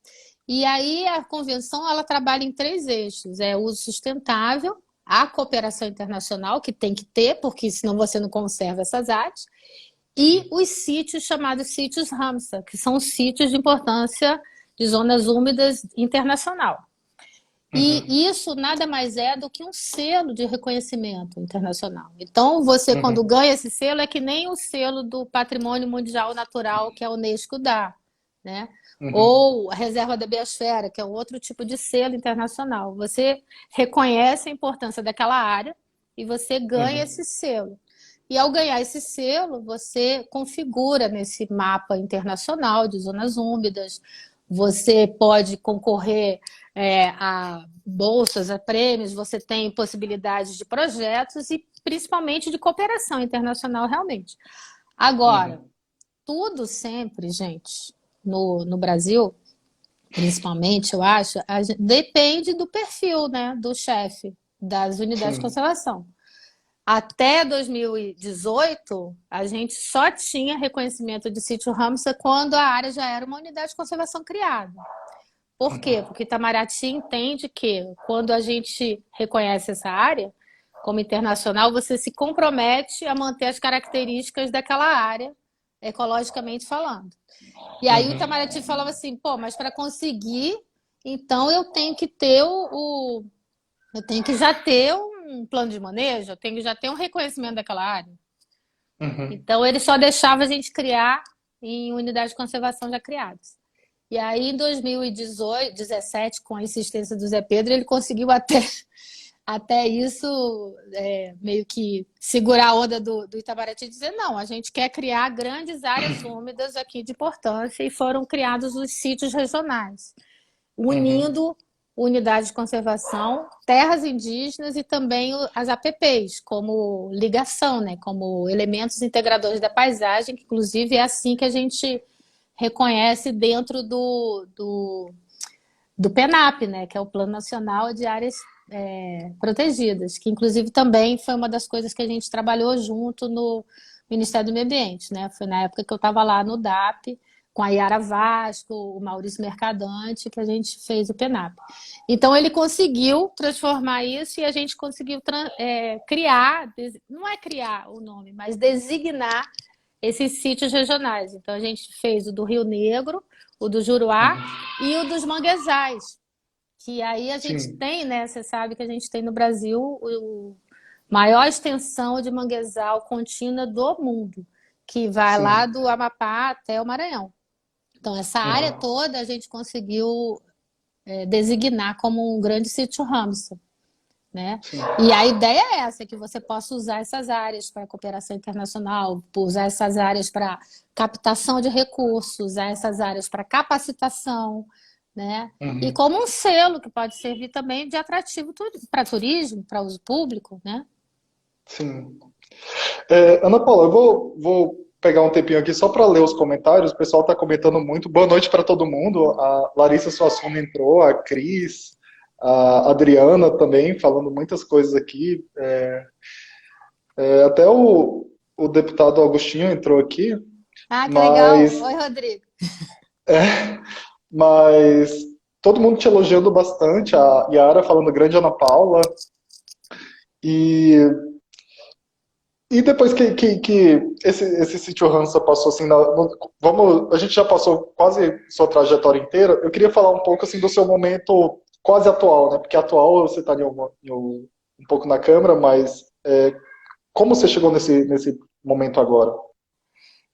E aí a convenção ela trabalha em três eixos: o uso sustentável, a cooperação internacional, que tem que ter, porque senão você não conserva essas áreas, e os sítios chamados sítios Ramsar, que são sítios de importância de zonas úmidas internacional. uhum, E isso nada mais é do que um selo de reconhecimento internacional. Então, você, quando uhum, ganha esse selo, é que nem o selo do Patrimônio Mundial Natural que a Unesco dá, né? uhum, Ou a Reserva da Biosfera, que é um outro tipo de selo internacional. Você reconhece a importância daquela área e você ganha uhum, esse selo. E ao ganhar esse selo, você configura nesse mapa internacional de zonas úmidas, você pode concorrer a bolsas, a prêmios, você tem possibilidades de projetos e principalmente de cooperação internacional realmente. Agora, uhum, tudo sempre, gente, no Brasil, principalmente, eu acho, depende do perfil, né, do chefe das unidades de sim, conservação. Até 2018, a gente só tinha reconhecimento de sítio Ramsar quando a área já era uma unidade de conservação criada. Por quê? Porque Itamaraty entende que quando a gente reconhece essa área como internacional, você se compromete a manter as características daquela área, ecologicamente falando. E aí o Itamaraty falava assim, pô, mas para conseguir, então eu tenho que ter eu tenho que já ter um plano de manejo, eu tenho que já ter um reconhecimento daquela área. Então ele só deixava a gente criar em unidades de conservação já criadas. E aí, em 2017, com a insistência do Zé Pedro, ele conseguiu até isso meio que segurar a onda do Itamaraty e dizer, não, a gente quer criar grandes áreas úmidas aqui de importância, e foram criados os sítios regionais, unindo unidades de conservação, terras indígenas e também as APPs, como ligação, né, como elementos integradores da paisagem, que inclusive é assim que a gente reconhece dentro do PNAP, né, que é o Plano Nacional de Áreas Protegidas, que inclusive também foi uma das coisas que a gente trabalhou junto no Ministério do Meio Ambiente, né? Foi na época que eu estava lá no DAP, com a Yara Vasco, o Maurício Mercadante, que a gente fez o PNAP. Então ele conseguiu transformar isso e a gente conseguiu criar, não é criar o nome, mas designar esses sítios regionais. Então, a gente fez o do Rio Negro, o do Juruá e o dos Manguezais. Que aí a gente tem, né? Você sabe que a gente tem no Brasil a maior extensão de manguezal contínua do mundo, que vai lá do Amapá até o Maranhão. Então, essa área toda a gente conseguiu designar como um grande sítio Ramsar. Né? E a ideia é essa, que você possa usar essas áreas para cooperação internacional, usar essas áreas para captação de recursos, usar essas áreas para capacitação, né? E como um selo que pode servir também de atrativo para turismo, para uso público, né? Sim. Ana Paula, eu vou pegar um tempinho aqui só para ler os comentários. O pessoal está comentando muito. Boa noite para todo mundo. A Larissa Suassuna entrou, a Cris, a Adriana também, falando muitas coisas aqui. Até o deputado Agostinho entrou aqui. Ah, que mas, legal. Oi, Rodrigo. Mas todo mundo te elogiando bastante. A Yara falando grande Ana Paula. E depois que esse sítio Ramsar passou assim, a gente já passou quase sua trajetória inteira, eu queria falar um pouco assim do seu momento quase atual, né? Porque atual você está um pouco na Câmara, mas como você chegou nesse momento agora?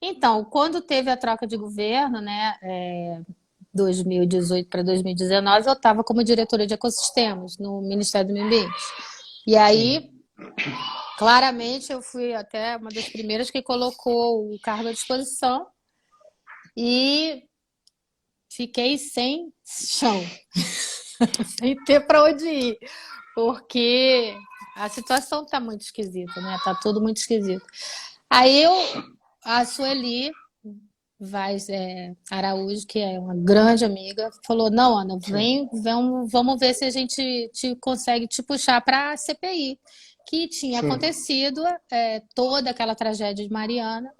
Então, quando teve a troca de governo, né, 2018 para 2019, eu estava como diretora de ecossistemas no Ministério do Meio Ambiente. E aí, claramente, eu fui até uma das primeiras que colocou o cargo à disposição e fiquei sem chão, sem ter para onde ir, porque a situação está muito esquisita, né? Tá tudo muito esquisito. Aí a Sueli Vaz Araújo, que é uma grande amiga, falou, não, Ana, vamos ver se a gente consegue te puxar para a CPI, que tinha acontecido toda aquela tragédia de Mariana,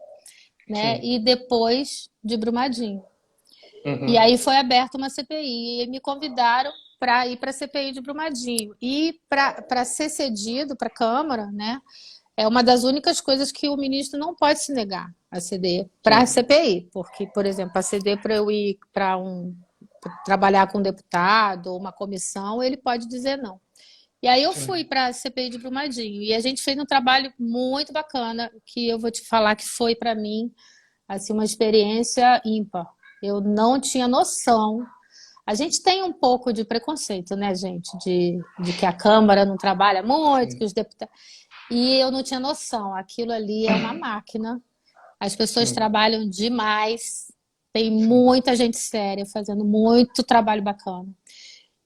né? E depois de Brumadinho. E aí foi aberta uma CPI e me convidaram para ir para a CPI de Brumadinho. E para ser cedido para a Câmara, né? É uma das únicas coisas que o ministro não pode se negar a ceder para a CPI, porque, por exemplo, a ceder para eu ir para trabalhar com um deputado ou uma comissão, ele pode dizer não. E aí eu fui para a CPI de Brumadinho e a gente fez um trabalho muito bacana, que eu vou te falar que foi para mim assim, uma experiência ímpar. Eu não tinha noção. A gente tem um pouco de preconceito, né, gente, de que a Câmara não trabalha muito, que os deputados... E eu não tinha noção. Aquilo ali é uma máquina. As pessoas trabalham demais. Tem muita gente séria fazendo muito trabalho bacana.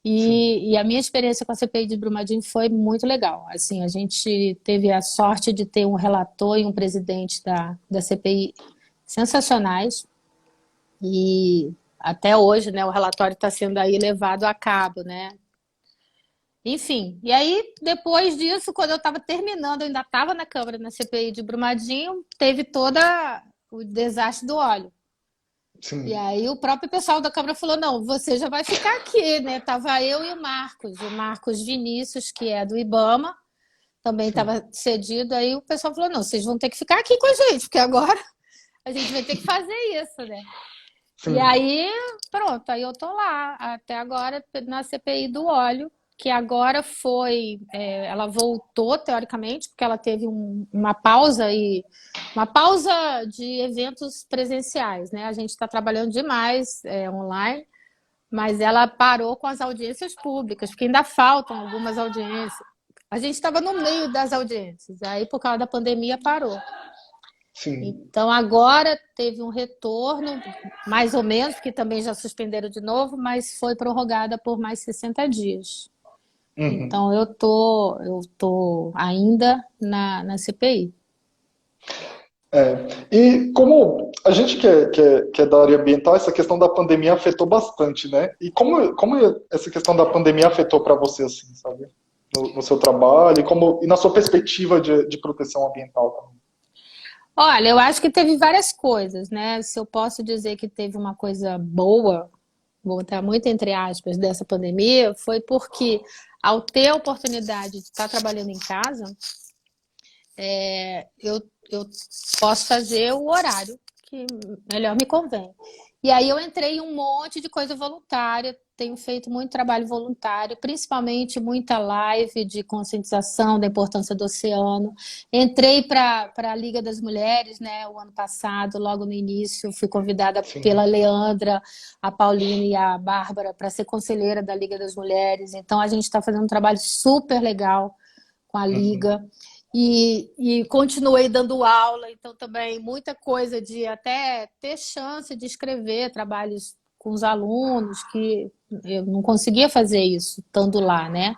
E a minha experiência com a CPI de Brumadinho foi muito legal. Assim, a gente teve a sorte de ter um relator e um presidente da CPI sensacionais. E até hoje, né, o relatório está sendo aí levado a cabo, né? Enfim, e aí, depois disso, quando eu estava terminando, eu ainda estava na Câmara, na CPI de Brumadinho, teve toda o desastre do óleo. E Sim, aí o próprio pessoal da Câmara falou, não, você já vai ficar aqui, né? Tava eu e o Marcos Vinícius, que é do IBAMA, também sim, estava cedido, aí o pessoal falou, não, vocês vão ter que ficar aqui com a gente, porque agora a gente vai ter que fazer isso, né? E sim. aí, pronto, aí eu tô lá até agora na CPI do óleo, que agora ela voltou teoricamente, porque ela teve uma pausa de eventos presenciais, né? A gente está trabalhando demais online, mas ela parou com as audiências públicas, porque ainda faltam algumas audiências. A gente estava no meio das audiências, aí por causa da pandemia parou. Sim. Então agora teve um retorno, mais ou menos, porque também já suspenderam de novo, mas foi prorrogada por mais 60 dias. Uhum. Então eu tô ainda na CPI. É. E como a gente que é da área ambiental, essa questão da pandemia afetou bastante, né? E como essa questão da pandemia afetou para você, assim, sabe? No seu trabalho e na sua perspectiva de proteção ambiental também. Olha, eu acho que teve várias coisas, né? Se eu posso dizer que teve uma coisa boa, vou botar muito entre aspas, dessa pandemia, foi porque ao ter a oportunidade de estar trabalhando em casa, eu posso fazer o horário que melhor me convém. E aí eu entrei em um monte de coisa voluntária, tenho feito muito trabalho voluntário, principalmente muita live de conscientização da importância do oceano. Entrei para a Liga das Mulheres, né, o ano passado, logo no início, fui convidada pela Sim. Leandra, a Paulina e a Bárbara para ser conselheira da Liga das Mulheres. Então a gente está fazendo um trabalho super legal com a Uhum. Liga. E continuei dando aula, então também muita coisa de até ter chance de escrever trabalhos com os alunos, que eu não conseguia fazer isso estando lá, né?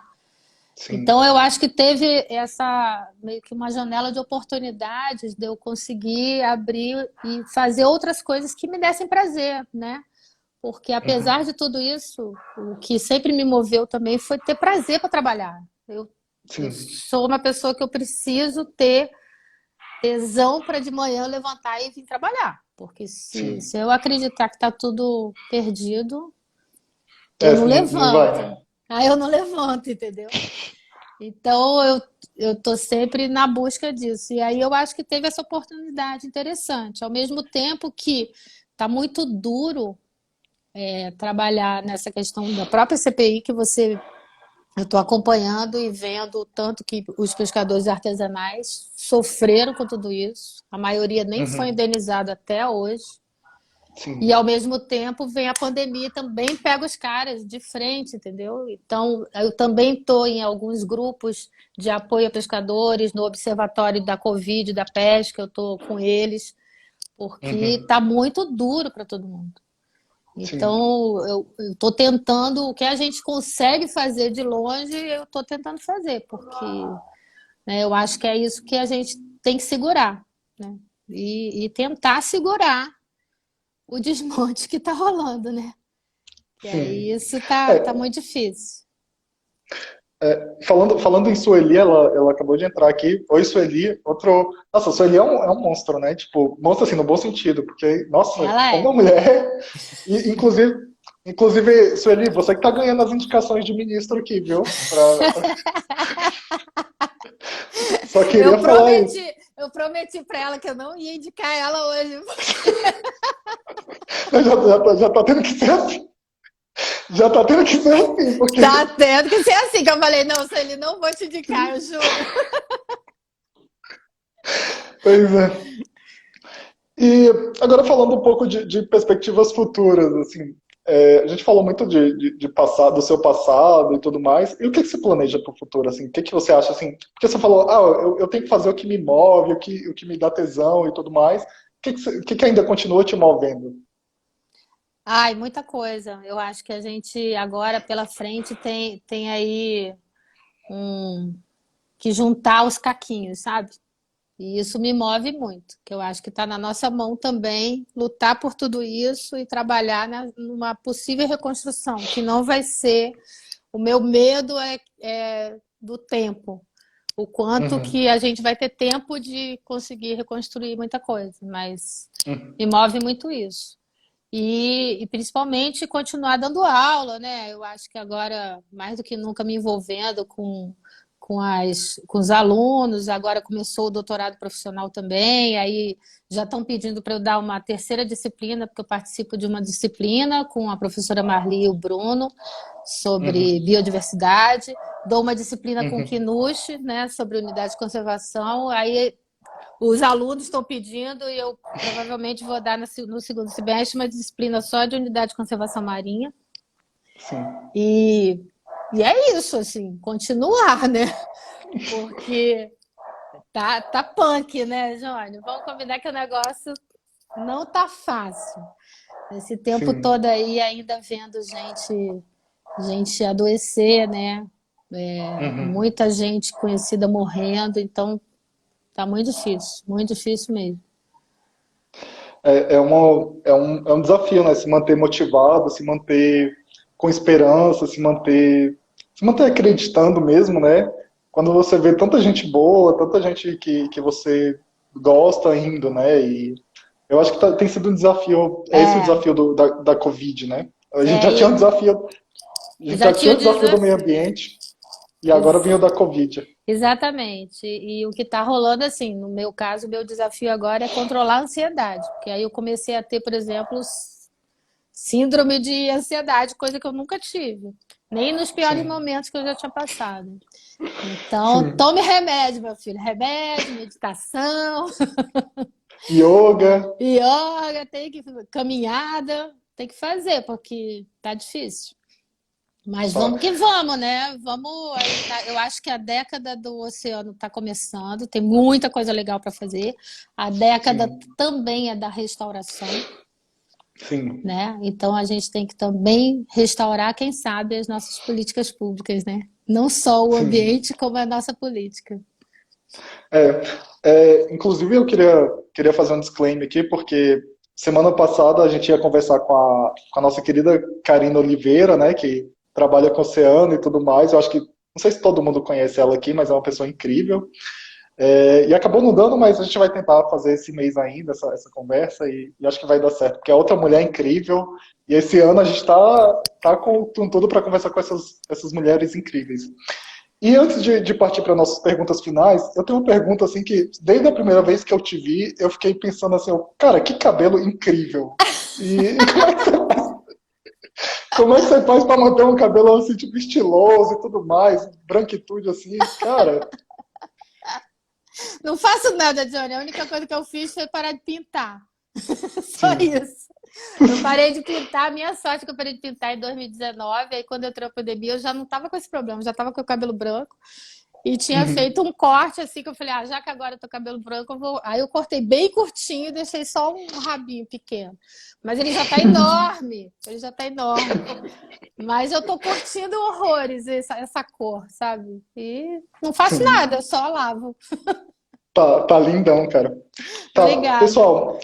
Sim. Então eu acho que teve essa meio que uma janela de oportunidades de eu conseguir abrir e fazer outras coisas que me dessem prazer, né? Porque apesar Uhum. de tudo isso, o que sempre me moveu também foi ter prazer para trabalhar. Eu Sim. sou uma pessoa que eu preciso ter tesão para de manhã levantar e vir trabalhar. Porque se Sim. eu acreditar que está tudo perdido, eu É, não não, não levanto. vai. Aí eu não levanto, entendeu? Então eu tô sempre na busca disso. E aí eu acho que teve essa oportunidade interessante. Ao mesmo tempo que está muito duro trabalhar nessa questão da própria CPI, que eu estou acompanhando e vendo o tanto que os pescadores artesanais sofreram com tudo isso. A maioria nem foi Uhum. indenizada até hoje. E, Sim. ao mesmo tempo, vem a pandemia e também pega os caras de frente, entendeu? Então, eu também estou em alguns grupos de apoio a pescadores, no Observatório da Covid, da pesca, eu estou com eles, porque Uhum. está muito duro para todo mundo. Sim. Então, eu estou tentando, o que a gente consegue fazer de longe, eu estou tentando fazer, porque eu acho que é isso que a gente tem que segurar, né? E tentar segurar o desmonte que está rolando, né? E aí Sim. isso tá É, muito difícil. falando em Sueli, ela acabou de entrar aqui. Oi, Sueli. Outro. Nossa, Sueli é um monstro, né? Tipo, monstro assim, no bom sentido, porque, nossa, Ela como uma é. mulher. E, inclusive, Sueli, você que tá ganhando as indicações de ministro aqui, viu? Só Eu queria falar isso. prometi, eu prometi para ela que eu não ia indicar ela hoje. Já tá tendo que ser assim. Já tá tendo que ser assim, porque. Tá tendo que ser assim, que eu falei, não, se ele não vou te indicar, eu juro. Pois é. E agora falando um pouco de perspectivas futuras, assim, a gente falou muito de passado, do seu passado e tudo mais. E o que você planeja para o futuro, assim? O que você acha, assim? Porque você falou, eu tenho que fazer o que me move, o que me dá tesão e tudo mais. O que ainda continua te movendo? Ai, muita coisa. Eu acho que a gente agora pela frente tem aí que juntar os caquinhos, sabe? E isso me move muito, que eu acho que está na nossa mão também lutar por tudo isso e trabalhar numa possível reconstrução, que não vai ser O meu medo é do tempo. O quanto que a gente vai ter tempo de conseguir reconstruir muita coisa. Mas me move muito isso. E principalmente continuar dando aula, né? Eu acho que agora, mais do que nunca, me envolvendo com os alunos. Agora começou o doutorado profissional também. Aí já estão pedindo para eu dar uma terceira disciplina, porque eu participo de uma disciplina com a professora Marli e o Bruno sobre biodiversidade. Dou uma disciplina com o Kinushi, né, sobre unidade de conservação. Aí os alunos estão pedindo e eu provavelmente vou dar no segundo semestre uma disciplina só de unidade de conservação marinha. Sim. E é isso, assim, continuar, né? Porque tá punk, né, Jônio? Vamos combinar que o negócio não tá fácil. Esse tempo todo aí ainda vendo gente adoecer, né? Muita gente conhecida morrendo, então tá muito difícil mesmo. É um desafio, né? Se manter motivado, se manter com esperança, se manter acreditando mesmo, né? Quando você vê tanta gente boa, tanta gente que você gosta indo, né? E eu acho que tem sido um desafio, esse o desafio da Covid, né? A gente já tinha um desafio, do meio ambiente e agora vem o da Covid. Exatamente. E o que está rolando, assim, no meu caso, o meu desafio agora é controlar a ansiedade. Porque aí eu comecei a ter, por exemplo, síndrome de ansiedade, coisa que eu nunca tive. Nem nos piores momentos que eu já tinha passado. Então, tome remédio, meu filho. Remédio, meditação. Yoga. Caminhada. Tem que fazer, porque tá difícil. Mas vamos que vamos, né? Eu acho que a década do oceano está começando, tem muita coisa legal para fazer. A década também é da restauração. Sim. Né? Então a gente tem que também restaurar, quem sabe, as nossas políticas públicas, né? Não só o ambiente, como a nossa política. Inclusive eu queria fazer um disclaimer aqui, porque semana passada a gente ia conversar com a nossa querida Karina Oliveira, né, que trabalha com oceano e tudo mais. Eu acho que, não sei se todo mundo conhece ela aqui, mas é uma pessoa incrível. E acabou não dando, mas a gente vai tentar fazer esse mês ainda, essa conversa, e acho que vai dar certo, porque é outra mulher incrível, e esse ano a gente tá com tudo para conversar com essas mulheres incríveis. E antes de partir para nossas perguntas finais, eu tenho uma pergunta assim que, desde a primeira vez que eu te vi, eu fiquei pensando assim, cara, que cabelo incrível! E como é que você faz para manter um cabelo assim, tipo, estiloso e tudo mais, branquitude assim, cara... Não faço nada, Johnny. A única coisa que eu fiz foi parar de pintar. Só isso. Eu parei de pintar. A minha sorte é que eu parei de pintar em 2019. Aí, quando entrou a pandemia, eu já não estava com esse problema. Já estava com o cabelo branco. E tinha feito um corte assim, que eu falei, já que agora eu tô com cabelo branco, eu vou... Aí eu cortei bem curtinho e deixei só um rabinho pequeno. Mas ele já tá enorme. Mas eu tô curtindo horrores essa cor, sabe? E não faço nada, eu só lavo. Tá lindão, cara. Tá, Obrigada. pessoal,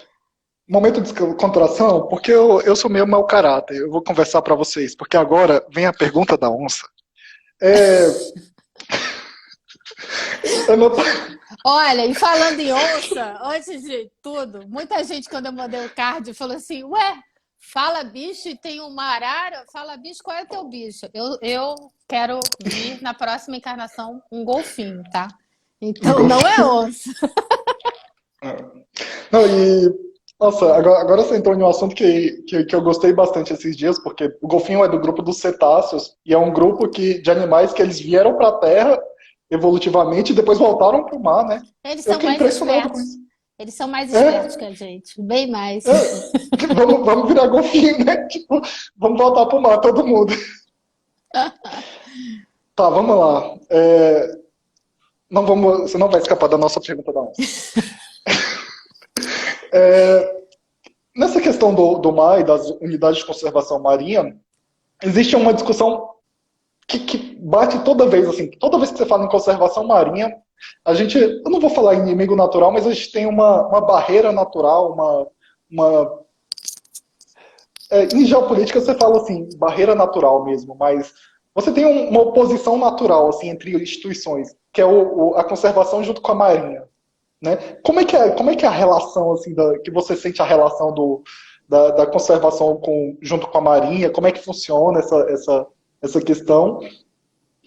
momento de contração, porque eu sou meio mau caráter. Eu vou conversar para vocês, porque agora vem a pergunta da onça. Olha, e falando em onça, antes de tudo, muita gente, quando eu mandei o card, falou assim, ué, fala bicho e tem uma arara? Fala bicho, qual é o teu bicho? Eu quero vir na próxima encarnação um golfinho, tá? Então não é onça. Não, nossa, agora você entrou em um assunto que eu gostei bastante esses dias, porque o golfinho é do grupo dos cetáceos, e é um grupo de animais que eles vieram para a Terra evolutivamente e depois voltaram para o mar, né? Eles são mais espertos. Eles são mais espertos que a gente, bem mais. Vamos virar golfinho, né? Tipo, vamos voltar para o mar, todo mundo. Tá, vamos lá. Você não vai escapar da nossa pergunta da onça. Nessa questão do mar e das unidades de conservação marinha, existe uma discussão que bate toda vez, assim, toda vez que você fala em conservação marinha, eu não vou falar inimigo natural, mas a gente tem uma barreira natural, em geopolítica você fala assim, barreira natural mesmo, mas você tem uma oposição natural assim, entre instituições, que é a conservação junto com a Marinha. Né? Como é que é a relação, assim, que você sente a relação da conservação junto com a Marinha? Como é que funciona essa questão?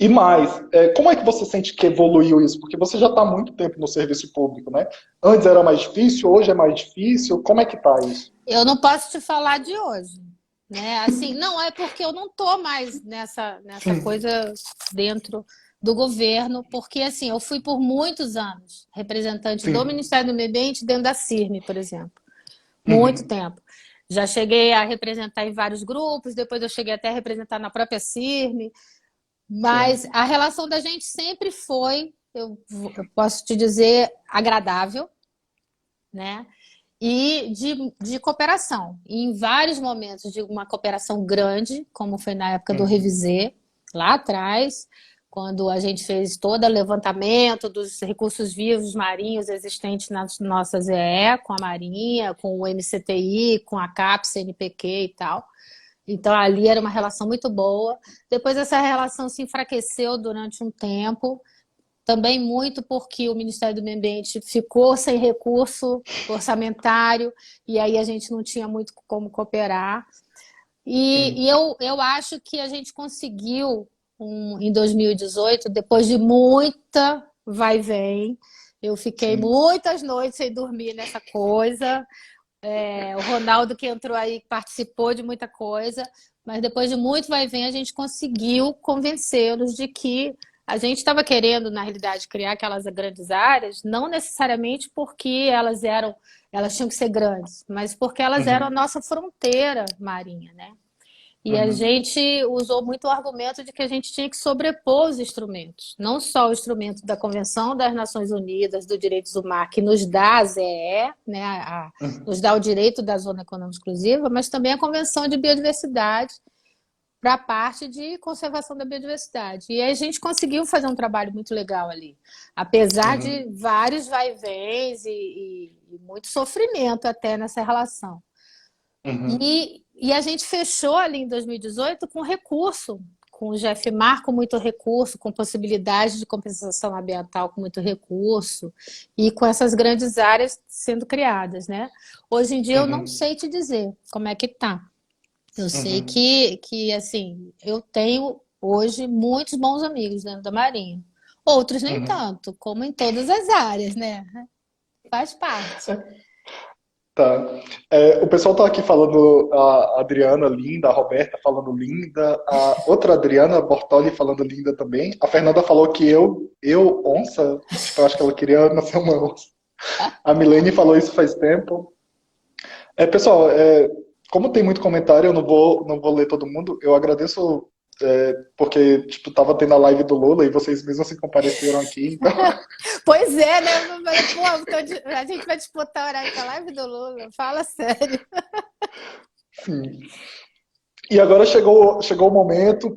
E mais, como é que você sente que evoluiu isso? Porque você já está há muito tempo no serviço público, né? Antes era mais difícil, hoje é mais difícil. Como é que está isso? Eu não posso te falar de hoje, né? Assim, não é porque eu não estou mais nessa coisa dentro do governo, porque assim, eu fui por muitos anos representante Sim. do Ministério do Meio Ambiente dentro da CIRM, por exemplo. Muito tempo. Já cheguei a representar em vários grupos, depois eu cheguei até a representar na própria CIRM, mas a relação da gente sempre foi, eu posso te dizer, agradável, né? E de cooperação. E em vários momentos de uma cooperação grande, como foi na época do Revisê, lá atrás, quando a gente fez todo o levantamento dos recursos vivos marinhos existentes nas nossas EE, com a Marinha, com o MCTI, com a CAPES, CNPq e tal. Então, ali era uma relação muito boa. Depois, essa relação se enfraqueceu durante um tempo, também muito porque o Ministério do Meio Ambiente ficou sem recurso orçamentário, e aí a gente não tinha muito como cooperar. E eu acho que a gente conseguiu, em 2018, depois de muita vai e vem, eu fiquei muitas noites sem dormir nessa coisa. O Ronaldo que entrou aí participou de muita coisa, mas depois de muito vai e vem a gente conseguiu convencê-los de que a gente estava querendo, na realidade, criar aquelas grandes áreas, não necessariamente porque elas tinham que ser grandes, mas porque elas eram a nossa fronteira marinha, né? E a gente usou muito o argumento de que a gente tinha que sobrepor os instrumentos. Não só o instrumento da Convenção das Nações Unidas do Direitos do Mar, que nos dá a ZEE, né, nos dá o direito da Zona Econômica Exclusiva, mas também a Convenção de Biodiversidade para a parte de conservação da biodiversidade. E aí a gente conseguiu fazer um trabalho muito legal ali. Apesar de vários vai-vens e muito sofrimento até nessa relação. E a gente fechou ali em 2018 com recurso, com o GFMAR com muito recurso, com possibilidade de compensação ambiental com muito recurso, e com essas grandes áreas sendo criadas, né? Hoje em dia eu não sei te dizer como é que tá. Eu sei que, assim, eu tenho hoje muitos bons amigos dentro da Marinha. Outros nem tanto, como em todas as áreas, né? Faz parte. Tá. O pessoal tá aqui falando a Adriana linda, a Roberta falando linda, a outra Adriana Bortoli falando linda também. A Fernanda falou que eu onça, eu acho que ela queria nascer uma onça. A Milene falou isso faz tempo. Pessoal, como tem muito comentário, eu não vou ler todo mundo. Eu agradeço porque tipo, tava tendo a live do Lula e vocês mesmos se compareceram aqui. Então... Pois é, né? Pô, a gente vai disputar o horário com a live do Lula. Fala sério. Sim. E agora chegou o momento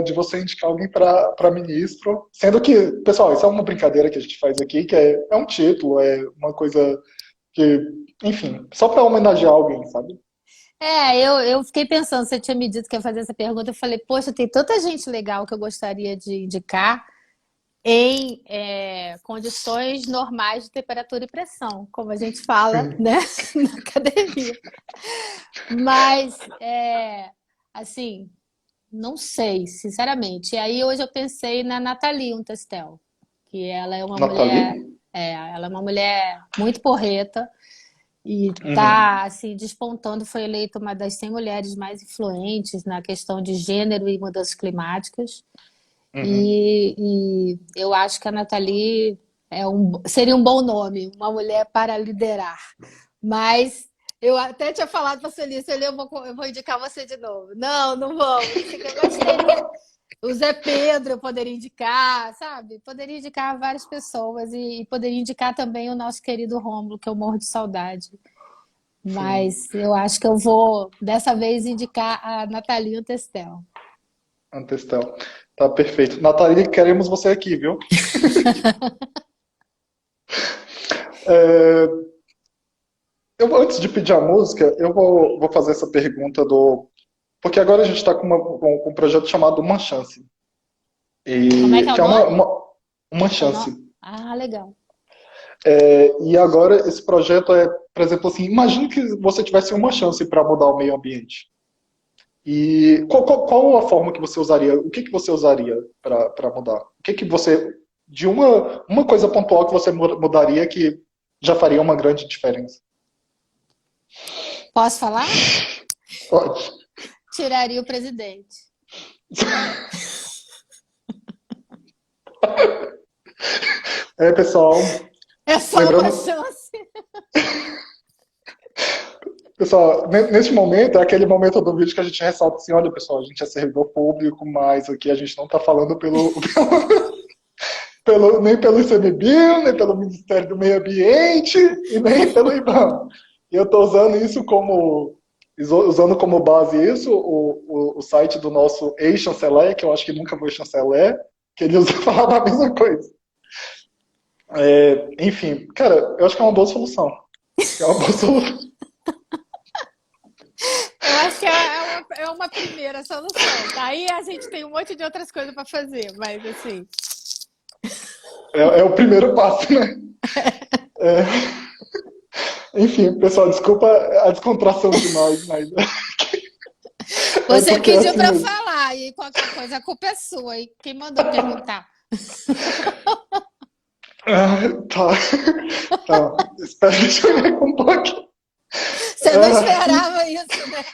de você indicar alguém para ministro. Sendo que, pessoal, isso é uma brincadeira que a gente faz aqui, que é um título, é uma coisa que, enfim, só para homenagear alguém, sabe? Eu fiquei pensando, você tinha me dito que ia fazer essa pergunta, eu falei, poxa, tem tanta gente legal que eu gostaria de indicar em condições normais de temperatura e pressão, como a gente fala, né, na academia. Mas, assim, não sei, sinceramente. E aí hoje eu pensei na Nathalie Untestel, que ela é uma ela é uma mulher muito porreta, e está assim, despontando, foi eleita uma das 100 mulheres mais influentes na questão de gênero e mudanças climáticas. E eu acho que a Nathalie seria um bom nome, uma mulher para liderar. Mas eu até tinha falado para a Celícia, eu vou indicar você de novo. Não vamos. Mas teria... O Zé Pedro eu poderia indicar, sabe? Poderia indicar várias pessoas e poderia indicar também o nosso querido Rômulo, que eu morro de saudade. Mas eu acho que eu vou, dessa vez, indicar a Nathalie Untestel. Untestel. Tá perfeito. Nathalie, queremos você aqui, viu? Antes de pedir a música, eu vou fazer essa pergunta Porque agora a gente está com um projeto chamado Uma Chance. Como é que é o Que é nome? uma O nome? chance. Ah, legal. E agora esse projeto é, por exemplo, assim, imagine que você tivesse uma chance para mudar o meio ambiente. E qual a forma que você usaria? O que você usaria para mudar? O que você, de uma coisa pontual que você mudaria que já faria uma grande diferença? Posso falar? Pode. Tiraria o presidente. Pessoal, É só uma lembrando, chance. pessoal, neste momento, é aquele momento do vídeo que a gente ressalta assim, olha, pessoal, a gente é servidor público, mas aqui a gente não está falando nem pelo ICMBio, nem pelo Ministério do Meio Ambiente e nem pelo IBAMA. E eu estou usando como base isso, o site do nosso ex-chanceler, que eu acho que nunca foi chanceler, que ele falava a mesma coisa. Enfim, cara, eu acho que é uma boa solução. É uma boa solução. Eu acho que é uma primeira solução. Daí a gente tem um monte de outras coisas para fazer, mas assim. É o primeiro passo, né? Enfim, pessoal, desculpa a descontração demais, mas. Você Porque é pediu assim para mesmo. falar e qualquer coisa a culpa é sua. E quem mandou perguntar? Tá. Tá. Deixa eu ver um pouquinho. Você não esperava isso, né?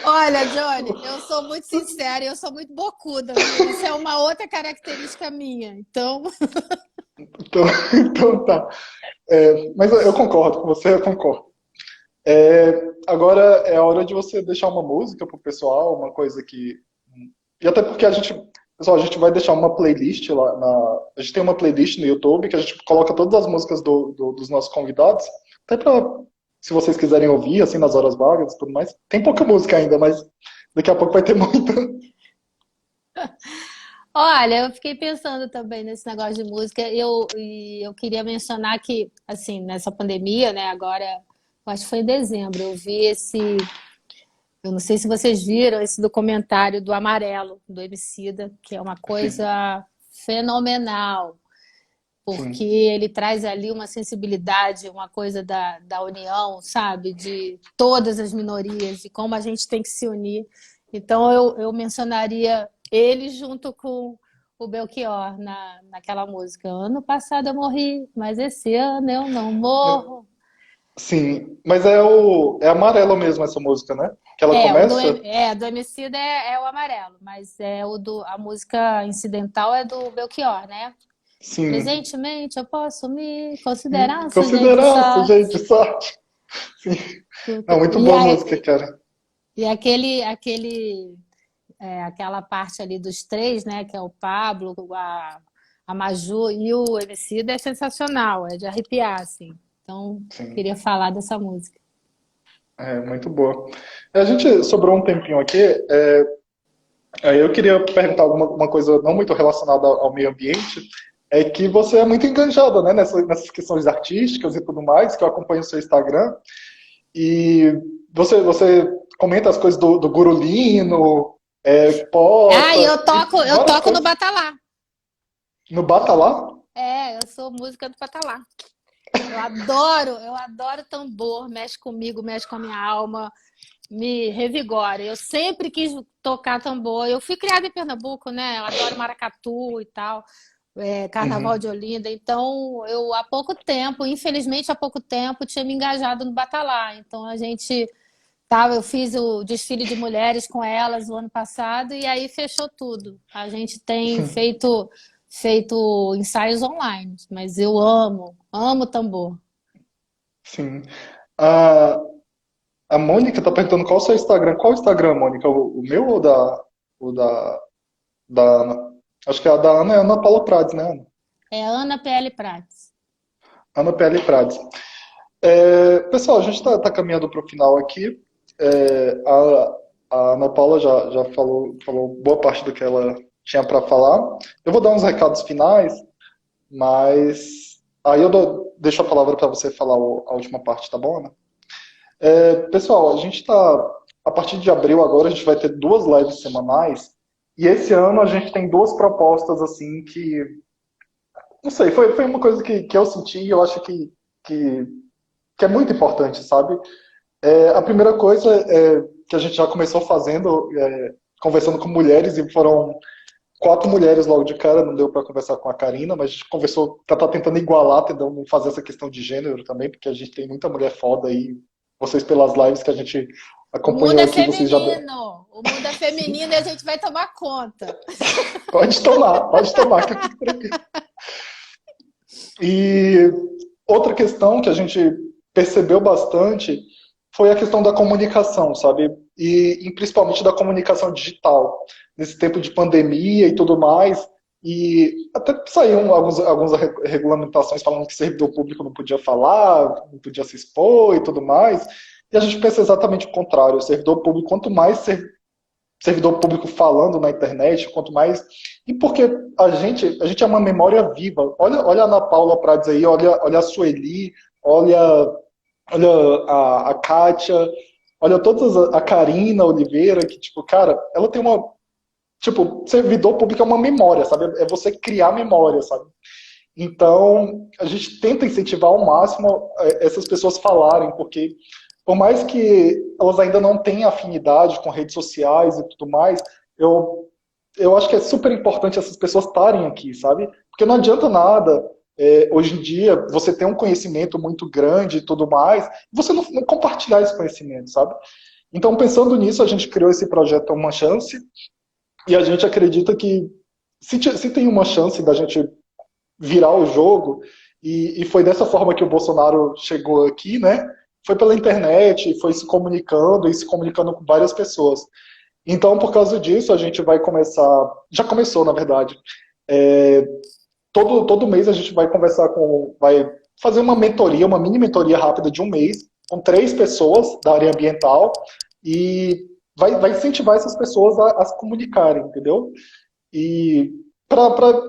Olha, Johnny, eu sou muito sincera e eu sou muito bocuda, viu? Isso é uma outra característica minha. Então, Então tá. Mas eu concordo com você, eu concordo. Agora é a hora de você deixar uma música pro pessoal, uma coisa que. E até porque pessoal, a gente vai deixar uma playlist lá a gente tem uma playlist no YouTube que a gente coloca todas as músicas dos nossos convidados, até pra, se vocês quiserem ouvir, assim, nas horas vagas e tudo mais. Tem pouca música ainda, mas daqui a pouco vai ter muita. olha, eu fiquei pensando também nesse negócio de música. E eu queria mencionar que, assim, nessa pandemia, né, agora, eu acho que foi em dezembro, eu vi eu não sei se vocês viram esse documentário do Amarelo, do Emicida, que é uma Sim, coisa fenomenal, porque sim. ele traz ali uma sensibilidade, uma coisa da união, sabe? De todas as minorias e como a gente tem que se unir. Então, eu mencionaria ele junto com o Belchior naquela música. Ano passado eu morri, mas esse ano eu não morro. Sim, mas é amarelo mesmo essa música, né? Que ela começa. Do Emicida é o Amarelo, mas a música incidental é do Belchior, né? Sim. Presentemente eu posso me considerar um sujeito Considerar sujeito sorte. de sorte. Sim. Não, muito E, boa música, cara. e aquela parte ali dos três, né? Que é o Pablo, a Maju e o Emicida é sensacional, é de arrepiar, assim. Então, Sim. queria falar dessa música. Muito boa. A gente sobrou um tempinho aqui. Aí eu queria perguntar uma coisa não muito relacionada ao meio ambiente. É que você é muito engajada, né, nessas questões artísticas e tudo mais, que eu acompanho o seu Instagram. E você comenta as coisas do Gurulino, Ah, e posta, e eu várias toco no coisas. Batalá. No Batalá? Eu sou música do Batalá. Eu adoro tambor, mexe comigo, mexe com a minha alma, me revigora. Eu sempre quis tocar tambor. Eu fui criada em Pernambuco, né? Eu adoro maracatu e tal, Carnaval de Uhum. Olinda. Então, há pouco tempo, infelizmente há pouco tempo, tinha me engajado no Batalá. Então, eu fiz o desfile de mulheres com elas o ano passado e aí fechou tudo. A gente tem feito ensaios online, mas eu amo tambor. Sim. A, a Mônica tá perguntando qual o seu Instagram. Qual o Instagram, Mônica? O meu ou da Ana? Acho que a da Ana é Ana Paula Prades, né, Ana? É Ana PL Prates. Ana PL Prades. Pessoal, a gente está caminhando para o final aqui. A Ana Paula já falou boa parte do que ela tinha para falar. Eu vou dar uns recados finais, mas aí deixo a palavra para você falar a última parte, tá bom, Ana? Pessoal, a gente está, a partir de abril agora, a gente vai ter 2 lives semanais, e esse ano a gente tem 2 propostas, assim, que, não sei, foi uma coisa que eu senti e eu acho que, que é muito importante, sabe? A primeira coisa é que a gente já começou fazendo, conversando com mulheres, e foram 4 mulheres logo de cara, não deu para conversar com a Karina, mas a gente conversou, tá tentando igualar, tentando fazer essa questão de gênero também, porque a gente tem muita mulher foda aí, vocês pelas lives que a gente O mundo acompanhou é aqui, vocês já... feminino. O mundo é feminino e a gente vai tomar conta. Pode tomar, que eu fico tranquilo. E outra questão que a gente percebeu bastante foi a questão da comunicação, sabe? E principalmente da comunicação digital. Nesse tempo de pandemia e tudo mais, e até saíram algumas regulamentações falando que servidor público não podia falar, não podia se expor e tudo mais. E a gente pensa exatamente o contrário. O servidor público, quanto mais servidor público falando na internet, quanto mais... E porque a gente é uma memória viva. Olha a Ana Paula Prades aí, olha a Sueli, olha a Kátia, olha todas a Karina Oliveira, que, tipo, cara, ela tem uma... Tipo, servidor público é uma memória, sabe? É você criar memória, sabe? Então, a gente tenta incentivar ao máximo essas pessoas falarem, porque por mais que elas ainda não tenham afinidade com redes sociais e tudo mais, eu acho que é super importante essas pessoas estarem aqui, sabe? Porque não adianta nada, hoje em dia, você ter um conhecimento muito grande e tudo mais, você não compartilhar esse conhecimento, sabe? Então, pensando nisso, a gente criou esse projeto Uma Chance, e a gente acredita que se tem uma chance da gente virar o jogo, e foi dessa forma que o Bolsonaro chegou aqui, né? Foi pela internet, foi se comunicando e se comunicando com várias pessoas. Então, por causa disso, a gente vai começar, já começou, na verdade, todo mês a gente vai conversar vai fazer uma mentoria, uma mini mentoria rápida de um mês, com 3 pessoas da área ambiental, e vai incentivar essas pessoas a se comunicarem, entendeu? E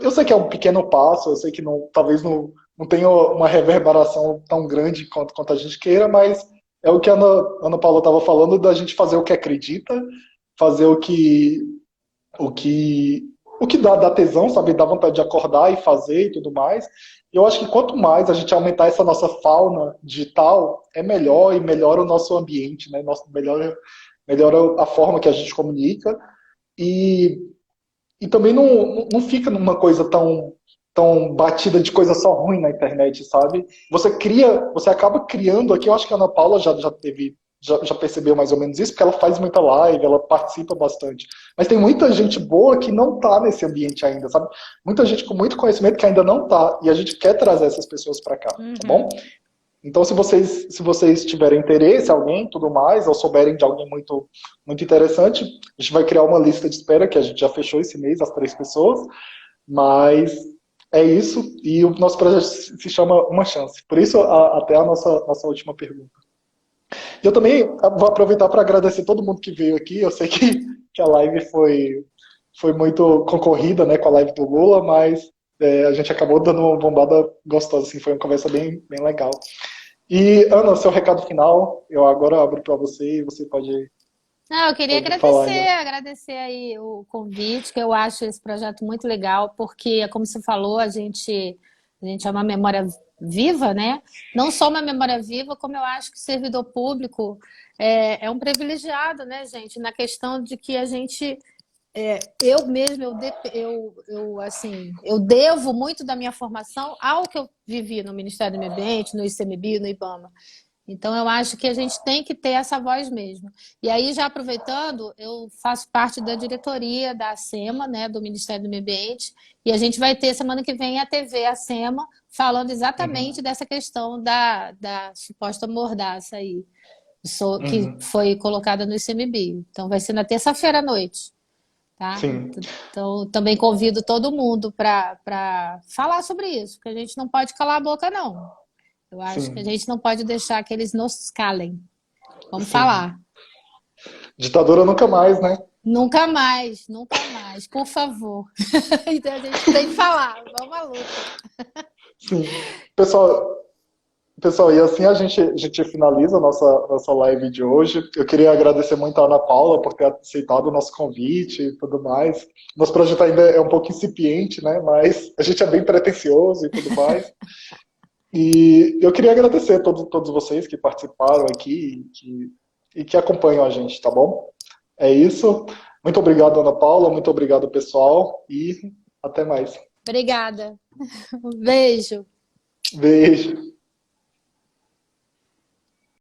eu sei que é um pequeno passo, eu sei que talvez não tenha uma reverberação tão grande quanto a gente queira, mas é o que a Ana Paula estava falando, da gente fazer o que acredita, fazer o que, o que dá tesão, sabe? Dá vontade de acordar e fazer e tudo mais. E eu acho que quanto mais a gente aumentar essa nossa fauna digital, é melhor e melhora o nosso ambiente, né? Melhora a forma que a gente comunica. E também não fica numa coisa tão batida de coisa só ruim na internet, sabe? Você acaba criando aqui, eu acho que a Ana Paula já percebeu mais ou menos isso, porque ela faz muita live, ela participa bastante. Mas tem muita gente boa que não tá nesse ambiente ainda, sabe? Muita gente com muito conhecimento que ainda não tá, e a gente quer trazer essas pessoas para cá, tá bom? Então, se vocês tiverem interesse, alguém, tudo mais, ou souberem de alguém muito, muito interessante, a gente vai criar uma lista de espera, que a gente já fechou esse mês, as 3 pessoas, mas é isso, e o nosso projeto se chama Uma Chance. Por isso, até a nossa última pergunta. E eu também vou aproveitar para agradecer todo mundo que veio aqui, eu sei que a live foi muito concorrida, né, com a live do Lula, mas a gente acabou dando uma bombada gostosa, assim, foi uma conversa bem, bem legal. E, Ana, seu recado final, eu agora abro para você e você pode, Não, eu queria pode falar ainda. agradecer aí o convite, que eu acho esse projeto muito legal, porque, como você falou, a gente é uma memória viva, né? Não só uma memória viva, como eu acho que o servidor público é um privilegiado, né, gente? Na questão de que a gente... eu mesmo, assim, eu devo muito da minha formação ao que eu vivi no Ministério do Meio Ambiente, no ICMBio, no IBAMA. Então, eu acho que a gente tem que ter essa voz mesmo. E aí, já aproveitando, eu faço parte da diretoria da ACEMA, né, do Ministério do Meio Ambiente, e a gente vai ter semana que vem a TV ACEMA falando exatamente dessa questão da suposta mordaça aí, que foi colocada no ICMBio. Então, vai ser na terça-feira à noite. Tá? Sim. Então, também convido todo mundo para falar sobre isso, porque a gente não pode calar a boca, não. Eu acho que a gente não pode deixar que eles nos calem. Vamos falar. Ditadura nunca mais, né? Nunca mais, por favor. Então a gente tem que falar, vamos à luta. Sim. Pessoal, Pessoal, e assim a gente finaliza a nossa live de hoje. Eu queria agradecer muito a Ana Paula por ter aceitado o nosso convite e tudo mais. Nosso projeto ainda é um pouco incipiente, né? Mas a gente é bem pretensioso e tudo mais. E eu queria agradecer a todos vocês que participaram aqui e que acompanham a gente, tá bom? É isso. Muito obrigado, Ana Paula. Muito obrigado, pessoal. E até mais. Obrigada. Um beijo. Beijo.